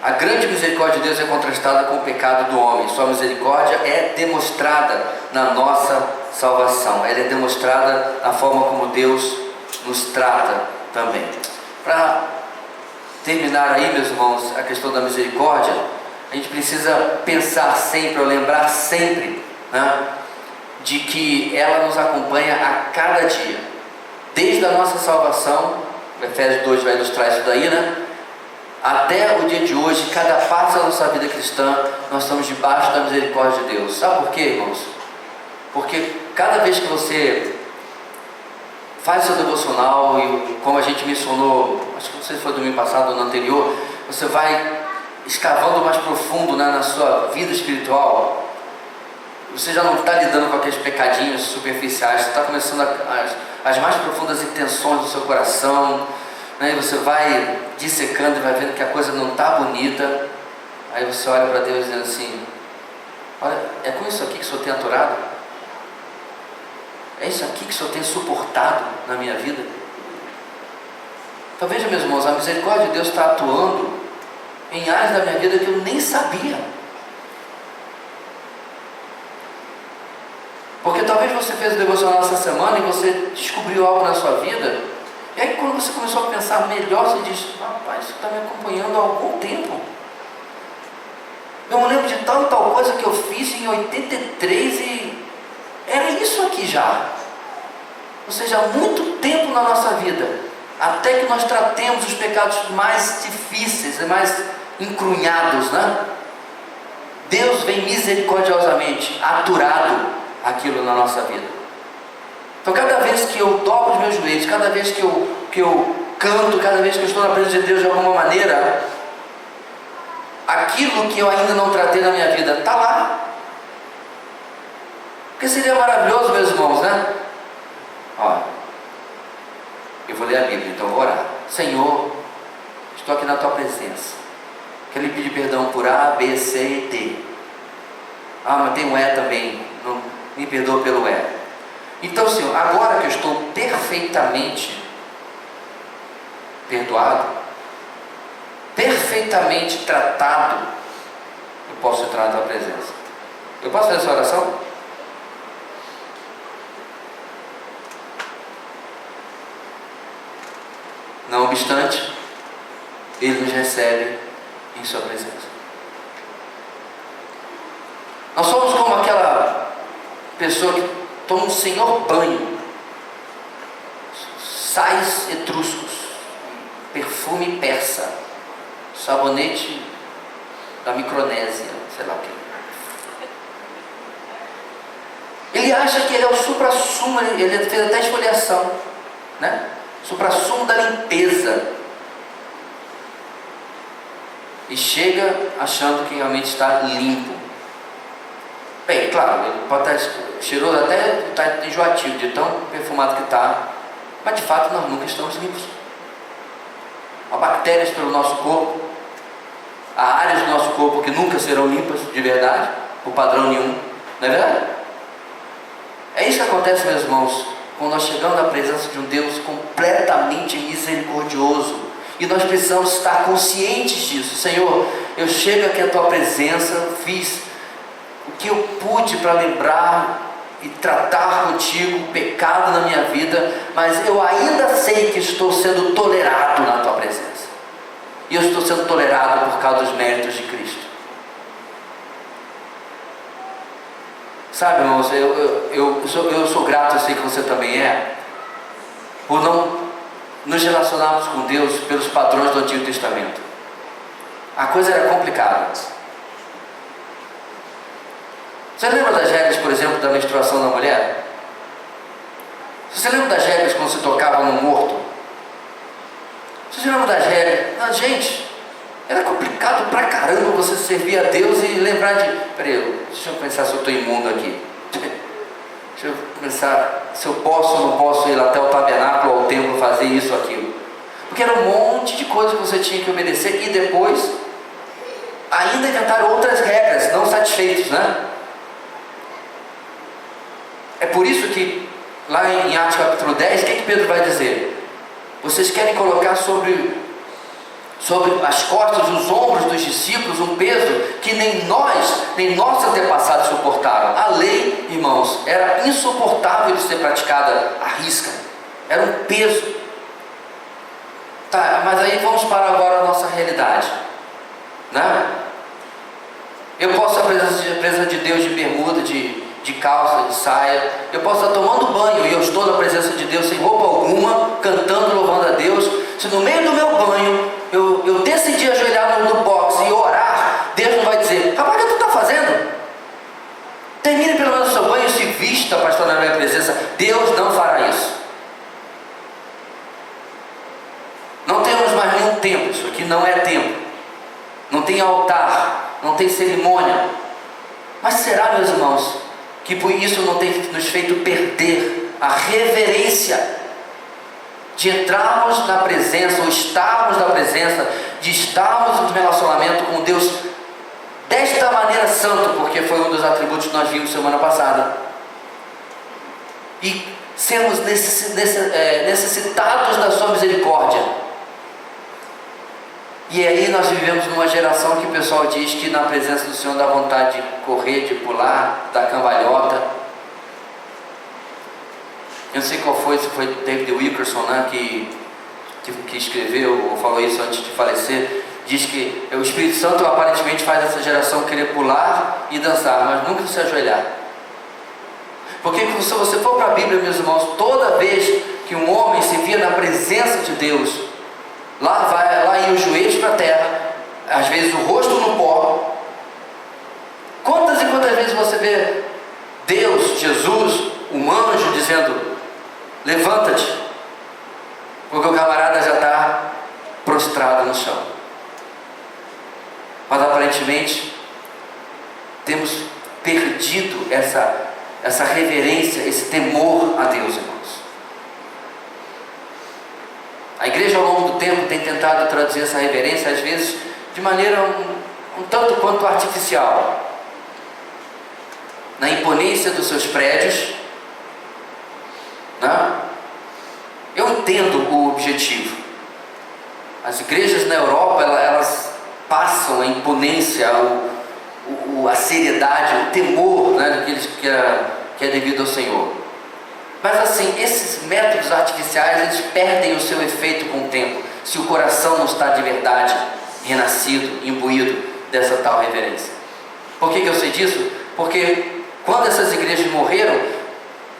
A grande misericórdia de Deus é contrastada com o pecado do homem. Sua misericórdia é demonstrada na nossa salvação. Ela é demonstrada na forma como Deus nos trata também. Para terminar aí, meus irmãos, a questão da misericórdia, a gente precisa pensar sempre, ou lembrar sempre, né, de que ela nos acompanha a cada dia. desde a nossa salvação, o Efésios 2 vai ilustrar isso daí, né? Até o dia de hoje, cada passo da nossa vida cristã, nós estamos debaixo da misericórdia de Deus. Sabe por quê, irmãos? Porque cada vez que você faz seu devocional, e como a gente mencionou, acho que não sei se foi domingo passado ou no anterior, você vai escavando mais profundo, né, na sua vida espiritual. Você já não está lidando com aqueles pecadinhos superficiais, você está começando as mais profundas intenções do seu coração, né, e você vai dissecando e vai vendo que a coisa não está bonita. Aí você olha para Deus dizendo assim: olha, é com isso aqui que o Senhor tem aturado? É isso aqui que o Senhor tem suportado na minha vida? Então veja, meus irmãos, a misericórdia de Deus está atuando em áreas da minha vida que eu nem sabia. Porque talvez você fez o devocional essa semana e você descobriu algo na sua vida, e aí quando você começou a pensar melhor, você diz: rapaz, isso está me acompanhando há algum tempo. Eu me lembro de tal e tal coisa que eu fiz em 83 e era isso aqui já. Ou seja, há muito tempo na nossa vida, até que nós tratemos os pecados mais difíceis e mais encrunhados, né? Deus vem misericordiosamente aturado aquilo na nossa vida. Então cada vez que eu dobro os meus joelhos, cada vez que eu canto, cada vez que eu estou na presença de Deus de alguma maneira, aquilo que eu ainda não tratei na minha vida está lá. Porque seria maravilhoso, meus irmãos, né? Ó, eu vou ler a Bíblia, então vou orar. Senhor, estou aqui na tua presença, quero lhe pedir perdão por A, B, C e D. Ah, mas tem um E também, não, me perdoa pelo E. Então, Senhor, agora que eu estou perfeitamente perdoado, perfeitamente tratado, eu posso entrar na tua presença. Eu posso fazer essa oração? Não obstante, Ele nos recebe em sua presença. Nós somos como aquela pessoa que toma um senhor banho, sais etruscos, perfume persa, sabonete da Micronésia, sei lá o que. Ele acha que ele é o supra-sumo, ele fez até esfoliação, né? Supra-sumo da limpeza. E chega achando que realmente está limpo. Bem, claro, ele pode estar cheiroso, até está enjoativo de tão perfumado que está, mas de fato nós nunca estamos limpos. Há bactérias pelo nosso corpo, há áreas do nosso corpo que nunca serão limpas de verdade, por padrão nenhum, não é verdade? É isso que acontece, meus irmãos, quando nós chegamos na presença de um Deus completamente misericordioso, e nós precisamos estar conscientes disso. Senhor, eu chego aqui à tua presença, fiz o que eu pude para lembrar e tratar contigo o pecado na minha vida, mas eu ainda sei que estou sendo tolerado na tua presença, e eu estou sendo tolerado por causa dos méritos de Cristo. Sabe, irmãos, eu sou grato, eu sei que você também é, por não nos relacionarmos com Deus pelos padrões do Antigo Testamento. A coisa era complicada. Você lembra das regras, por exemplo, da menstruação da mulher? Você lembra das regras quando se tocava no morto? Você lembra das regras? Ah, gente, era complicado pra caramba você servir a Deus e lembrar de... Peraí, deixa eu pensar se eu estou imundo aqui. Deixa eu pensar se eu posso ou não posso ir até o tabernáculo ou ao templo fazer isso ou aquilo. Porque era um monte de coisa que você tinha que obedecer, e depois ainda inventaram outras regras, não satisfeitos, né? É por isso que lá em Atos capítulo 10, o que Pedro vai dizer? Vocês querem colocar sobre as costas, os ombros dos discípulos, um peso que nem nós, nem nossos antepassados suportaram. A lei, irmãos, era insuportável de ser praticada à risca, era um peso. Tá, mas aí vamos para agora a nossa realidade, né? Eu posso estar presença de Deus de bermuda, de de calça, de saia, eu posso estar tomando banho e eu estou na presença de Deus sem roupa alguma, cantando, louvando a Deus. Se no meio do meu banho eu decidi ajoelhar no box e orar, Deus não vai dizer: rapaz, o que tu está fazendo? Termine pelo menos o seu banho e se vista para estar na minha presença. Deus não fará isso. Não temos mais nenhum templo, isso aqui não é templo, não tem altar, não tem cerimônia. Mas será, meus irmãos, que por isso não tem nos feito perder a reverência de entrarmos na presença, ou estarmos na presença, de estarmos em relacionamento com Deus desta maneira santa, porque foi um dos atributos que nós vimos semana passada, e sermos necessitados da sua misericórdia. E aí nós vivemos numa geração que o pessoal diz que na presença do Senhor dá vontade de correr, de pular, da cambalhota. Eu não sei qual foi, se foi David Wilkerson, né, que escreveu ou falou isso antes de falecer. Diz que o Espírito Santo aparentemente faz essa geração querer pular e dançar, mas nunca se ajoelhar. Porque se você for para a Bíblia, meus irmãos, toda vez que um homem se via na presença de Deus, lá ia os joelhos para a terra, às vezes o rosto no pó. Quantas e quantas vezes você vê Deus, Jesus, um anjo dizendo: levanta-te, porque o camarada já está prostrado no chão. Mas aparentemente temos perdido essa reverência, esse temor a Deus, irmãos. A igreja ao longo do tempo tem tentado traduzir essa reverência, às vezes de maneira um tanto quanto artificial, na imponência dos seus prédios, né? Eu entendo o objetivo. As igrejas na Europa, elas passam a imponência, a seriedade, o temor, né, que é devido ao Senhor. Mas assim, esses métodos artificiais, eles perdem o seu efeito com o tempo, se o coração não está de verdade renascido, imbuído dessa tal reverência. Por que eu sei disso? Porque quando essas igrejas morreram,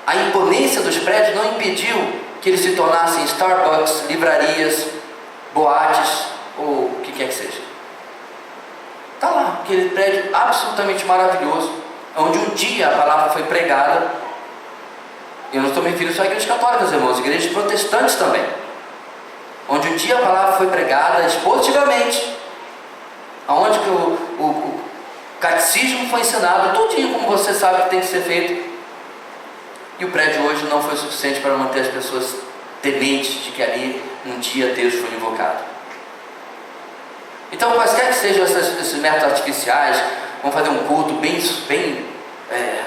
a imponência dos prédios não impediu que eles se tornassem Starbucks, livrarias, boates, ou o que quer que seja. Está lá, aquele prédio absolutamente maravilhoso, onde um dia a palavra foi pregada. Eu não estou me referindo só a igrejas católicas, irmãos, igrejas protestantes também, onde um dia a palavra foi pregada expositivamente, aonde que o catecismo foi ensinado, tudinho como você sabe que tem que ser feito, e o prédio hoje não foi suficiente para manter as pessoas tementes de que ali um dia Deus foi invocado. Então, quaisquer que sejam esses métodos artificiais, vamos fazer um culto bem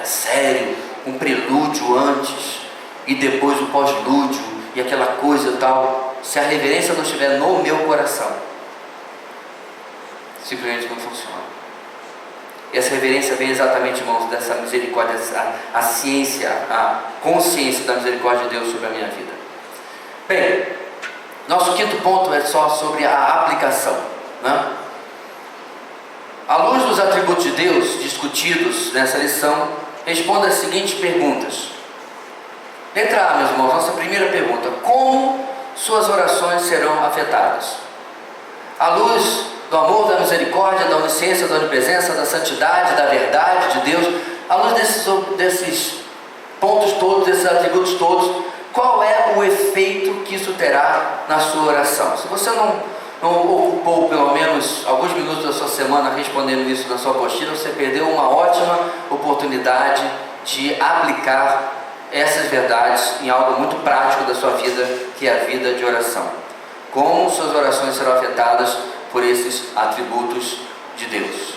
sério, um prelúdio antes e depois o pós-lúdio e aquela coisa e tal. Se a reverência não estiver no meu coração, simplesmente não funciona. E essa reverência vem exatamente, irmãos, dessa misericórdia, a ciência, a consciência da misericórdia de Deus sobre a minha vida. Bem, nosso quinto ponto é só sobre a aplicação, né? À luz dos atributos de Deus discutidos nessa lição, responda as seguintes perguntas. Letra A, meus irmãos, nossa primeira pergunta: como suas orações serão afetadas? À luz do amor, da misericórdia, da onisciência, da onipresença, da santidade, da verdade de Deus, à luz desses pontos todos, desses atributos todos, qual é o efeito que isso terá na sua oração? Se você não ocupou pelo menos alguns minutos da sua semana respondendo isso na sua apostila, você perdeu uma ótima oportunidade de aplicar essas verdades em algo muito prático da sua vida, que é a vida de oração. Como suas orações serão afetadas por esses atributos de Deus?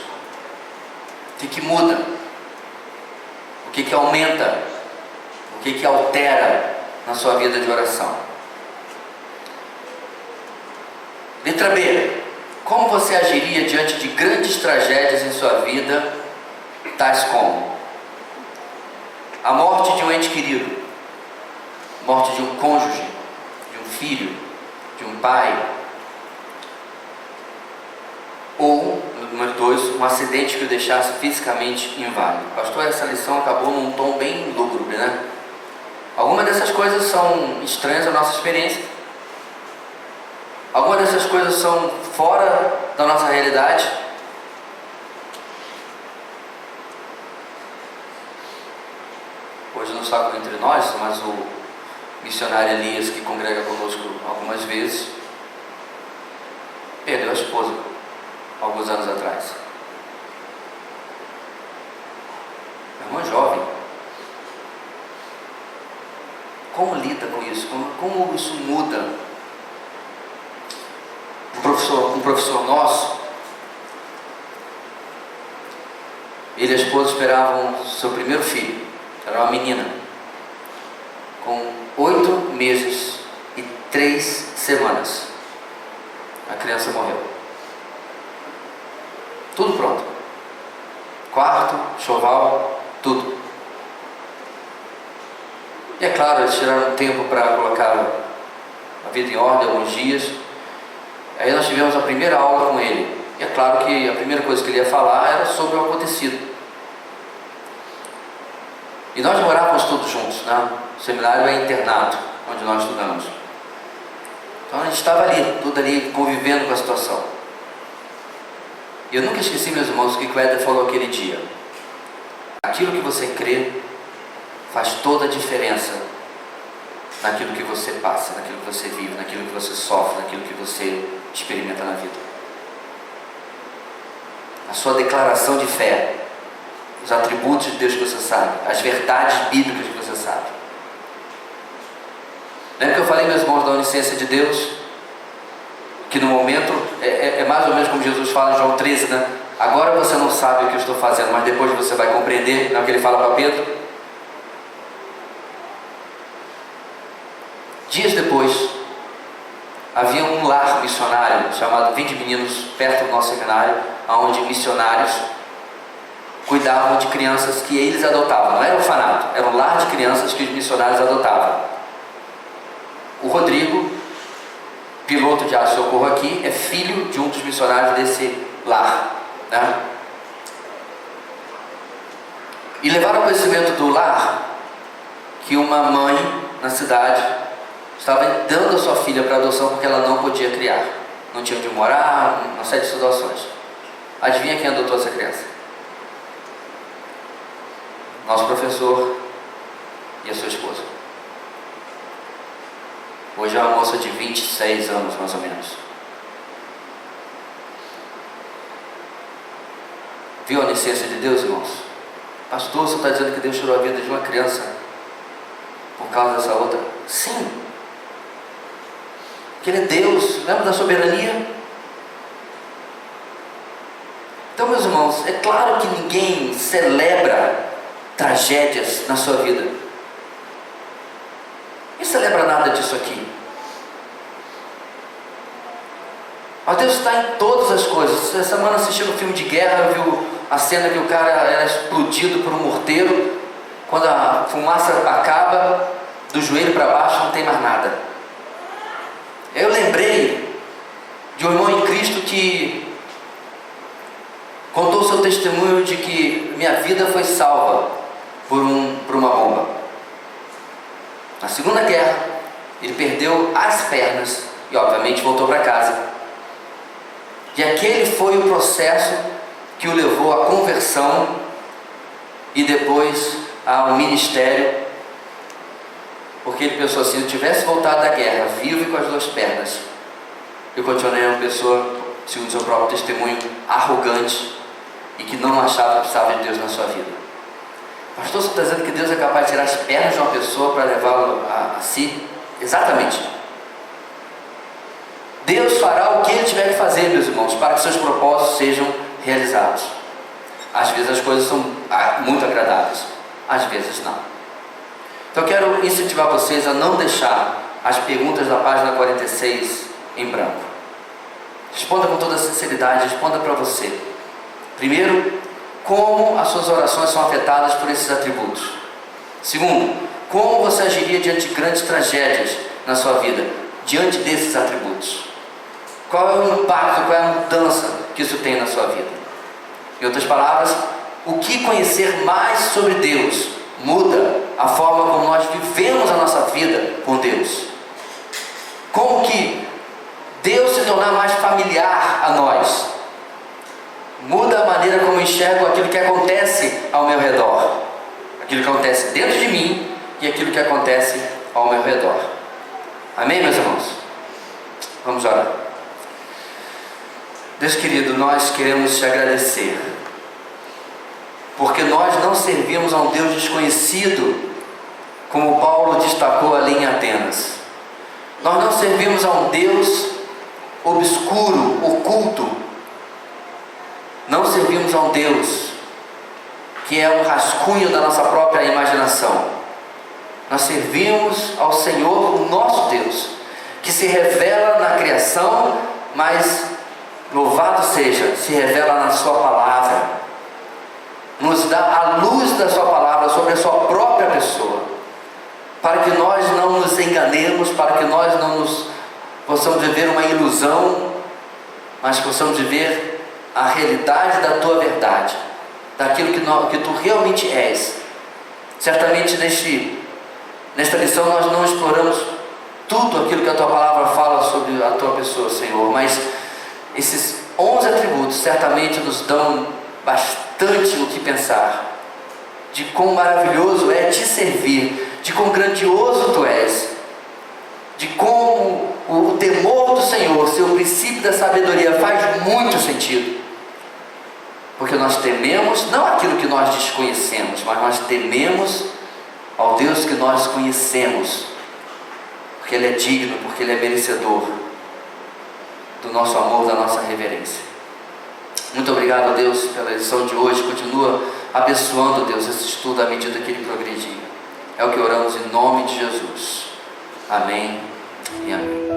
O que muda? O que aumenta? O que altera na sua vida de oração? Letra B. Como você agiria diante de grandes tragédias em sua vida, tais como a morte de um ente querido, morte de um cônjuge, de um filho, de um pai, ou, número 2, um acidente que o deixasse fisicamente inválido. Pastor, essa lição acabou num tom bem lúgubre, né? Algumas dessas coisas são estranhas à nossa experiência. Algumas dessas coisas são fora da nossa realidade. Hoje não está entre nós, mas o missionário Elias, que congrega conosco algumas vezes, perdeu a esposa alguns anos atrás. Uma irmã jovem. Como lida com isso? Como isso muda? Um professor nosso, ele e a esposa esperavam seu primeiro filho. Era uma menina, com 8 meses e 3 semanas. A criança morreu. Tudo pronto. Quarto, enxoval, tudo. E é claro, eles tiraram um tempo para colocar a vida em ordem, alguns dias. Aí nós tivemos a primeira aula com ele. E é claro que a primeira coisa que ele ia falar era sobre o acontecido. E nós morávamos todos juntos, né? O seminário é internato, onde nós estudamos. Então a gente estava ali, tudo ali, convivendo com a situação. E eu nunca esqueci, meus irmãos, o que o Éder falou aquele dia. Aquilo que você crê faz toda a diferença naquilo que você passa, naquilo que você vive, naquilo que você sofre, naquilo que você experimenta na vida. A sua declaração de fé, os atributos de Deus que você sabe, as verdades bíblicas que você sabe. Lembra que eu falei, meus irmãos, da onisciência de Deus? Que no momento, é mais ou menos como Jesus fala em João 13, né? Agora você não sabe o que eu estou fazendo, mas depois você vai compreender, não é o que ele fala para Pedro? Dias depois, havia um lar missionário chamado 20 Meninos, perto do nosso seminário, onde missionários cuidavam de crianças que eles adotavam. Não era orfanato, era um lar de crianças que os missionários adotavam. O Rodrigo, piloto de socorro aqui, é filho de um dos missionários desse lar, né? E levaram conhecimento do lar que uma mãe na cidade estava dando a sua filha para adoção porque ela não podia criar, não tinha onde morar, uma série de situações. Adivinha quem adotou essa criança? Nosso professor e a sua esposa. Hoje é uma moça de 26 anos, mais ou menos. Viu a onisciência de Deus, irmãos? Pastor, você está dizendo que Deus tirou a vida de uma criança por causa dessa outra? Sim. Porque Ele é Deus. Lembra da soberania? Então, meus irmãos, é claro que ninguém celebra tragédias na sua vida. Ninguém celebra nada disso aqui. Mas Deus está em todas as coisas. Essa semana assistindo um filme de guerra, viu a cena que o cara era explodido por um morteiro. Quando a fumaça acaba, do joelho para baixo não tem mais nada. Eu lembrei de um irmão em Cristo que contou seu testemunho de que minha vida foi salva por uma bomba. Na Segunda Guerra, ele perdeu as pernas e obviamente voltou para casa. E aquele foi o processo que o levou à conversão e depois ao ministério, porque ele pensou assim: se eu tivesse voltado da guerra vivo e com as 2 pernas, eu continuaria uma pessoa, segundo seu próprio testemunho, arrogante e que não achava que precisava de Deus na sua vida. Pastor, você está dizendo que Deus é capaz de tirar as pernas de uma pessoa para levá-lo a si? Exatamente. Deus fará o que Ele tiver que fazer, meus irmãos, para que seus propósitos sejam realizados. Às vezes as coisas são muito agradáveis, às vezes não. Então eu quero incentivar vocês a não deixar as perguntas da página 46 em branco. Responda com toda a sinceridade, responda para você. Primeiro, como as suas orações são afetadas por esses atributos. Segundo, como você agiria diante de grandes tragédias na sua vida, diante desses atributos? Qual é o impacto, qual é a mudança que isso tem na sua vida? Em outras palavras, o que conhecer mais sobre Deus muda a forma como nós vivemos a nossa vida com Deus. Como que Deus se tornar mais familiar a nós muda a maneira como eu enxergo aquilo que acontece ao meu redor, aquilo que acontece dentro de mim e aquilo que acontece ao meu redor. Amém, meus irmãos? Vamos orar. Deus querido, nós queremos te agradecer, porque nós não servimos a um Deus desconhecido, como Paulo destacou ali em Atenas. Nós não servimos a um Deus obscuro, oculto. Não servimos a um Deus que é um rascunho da nossa própria imaginação. Nós servimos ao Senhor, o nosso Deus, que se revela na criação, mas louvado seja, se revela na sua palavra, nos dá a luz da sua palavra sobre a sua própria pessoa, para que nós não nos enganemos, para que nós não possamos viver uma ilusão, mas possamos viver a realidade da tua verdade, daquilo que tu realmente és. Certamente nesta lição nós não exploramos tudo aquilo que a tua palavra fala sobre a tua pessoa, Senhor, mas esses 11 atributos certamente nos dão bastante o que pensar, de quão maravilhoso é te servir, de quão grandioso tu és, de como o temor do Senhor, seu princípio da sabedoria, faz muito sentido, porque nós tememos não aquilo que nós desconhecemos, mas nós tememos ao Deus que nós conhecemos, porque Ele é digno, porque Ele é merecedor do nosso amor, da nossa reverência. Muito obrigado, Deus, pela lição de hoje. Continua abençoando, Deus, esse estudo à medida que ele progredir. É o que oramos em nome de Jesus. Amém e amém.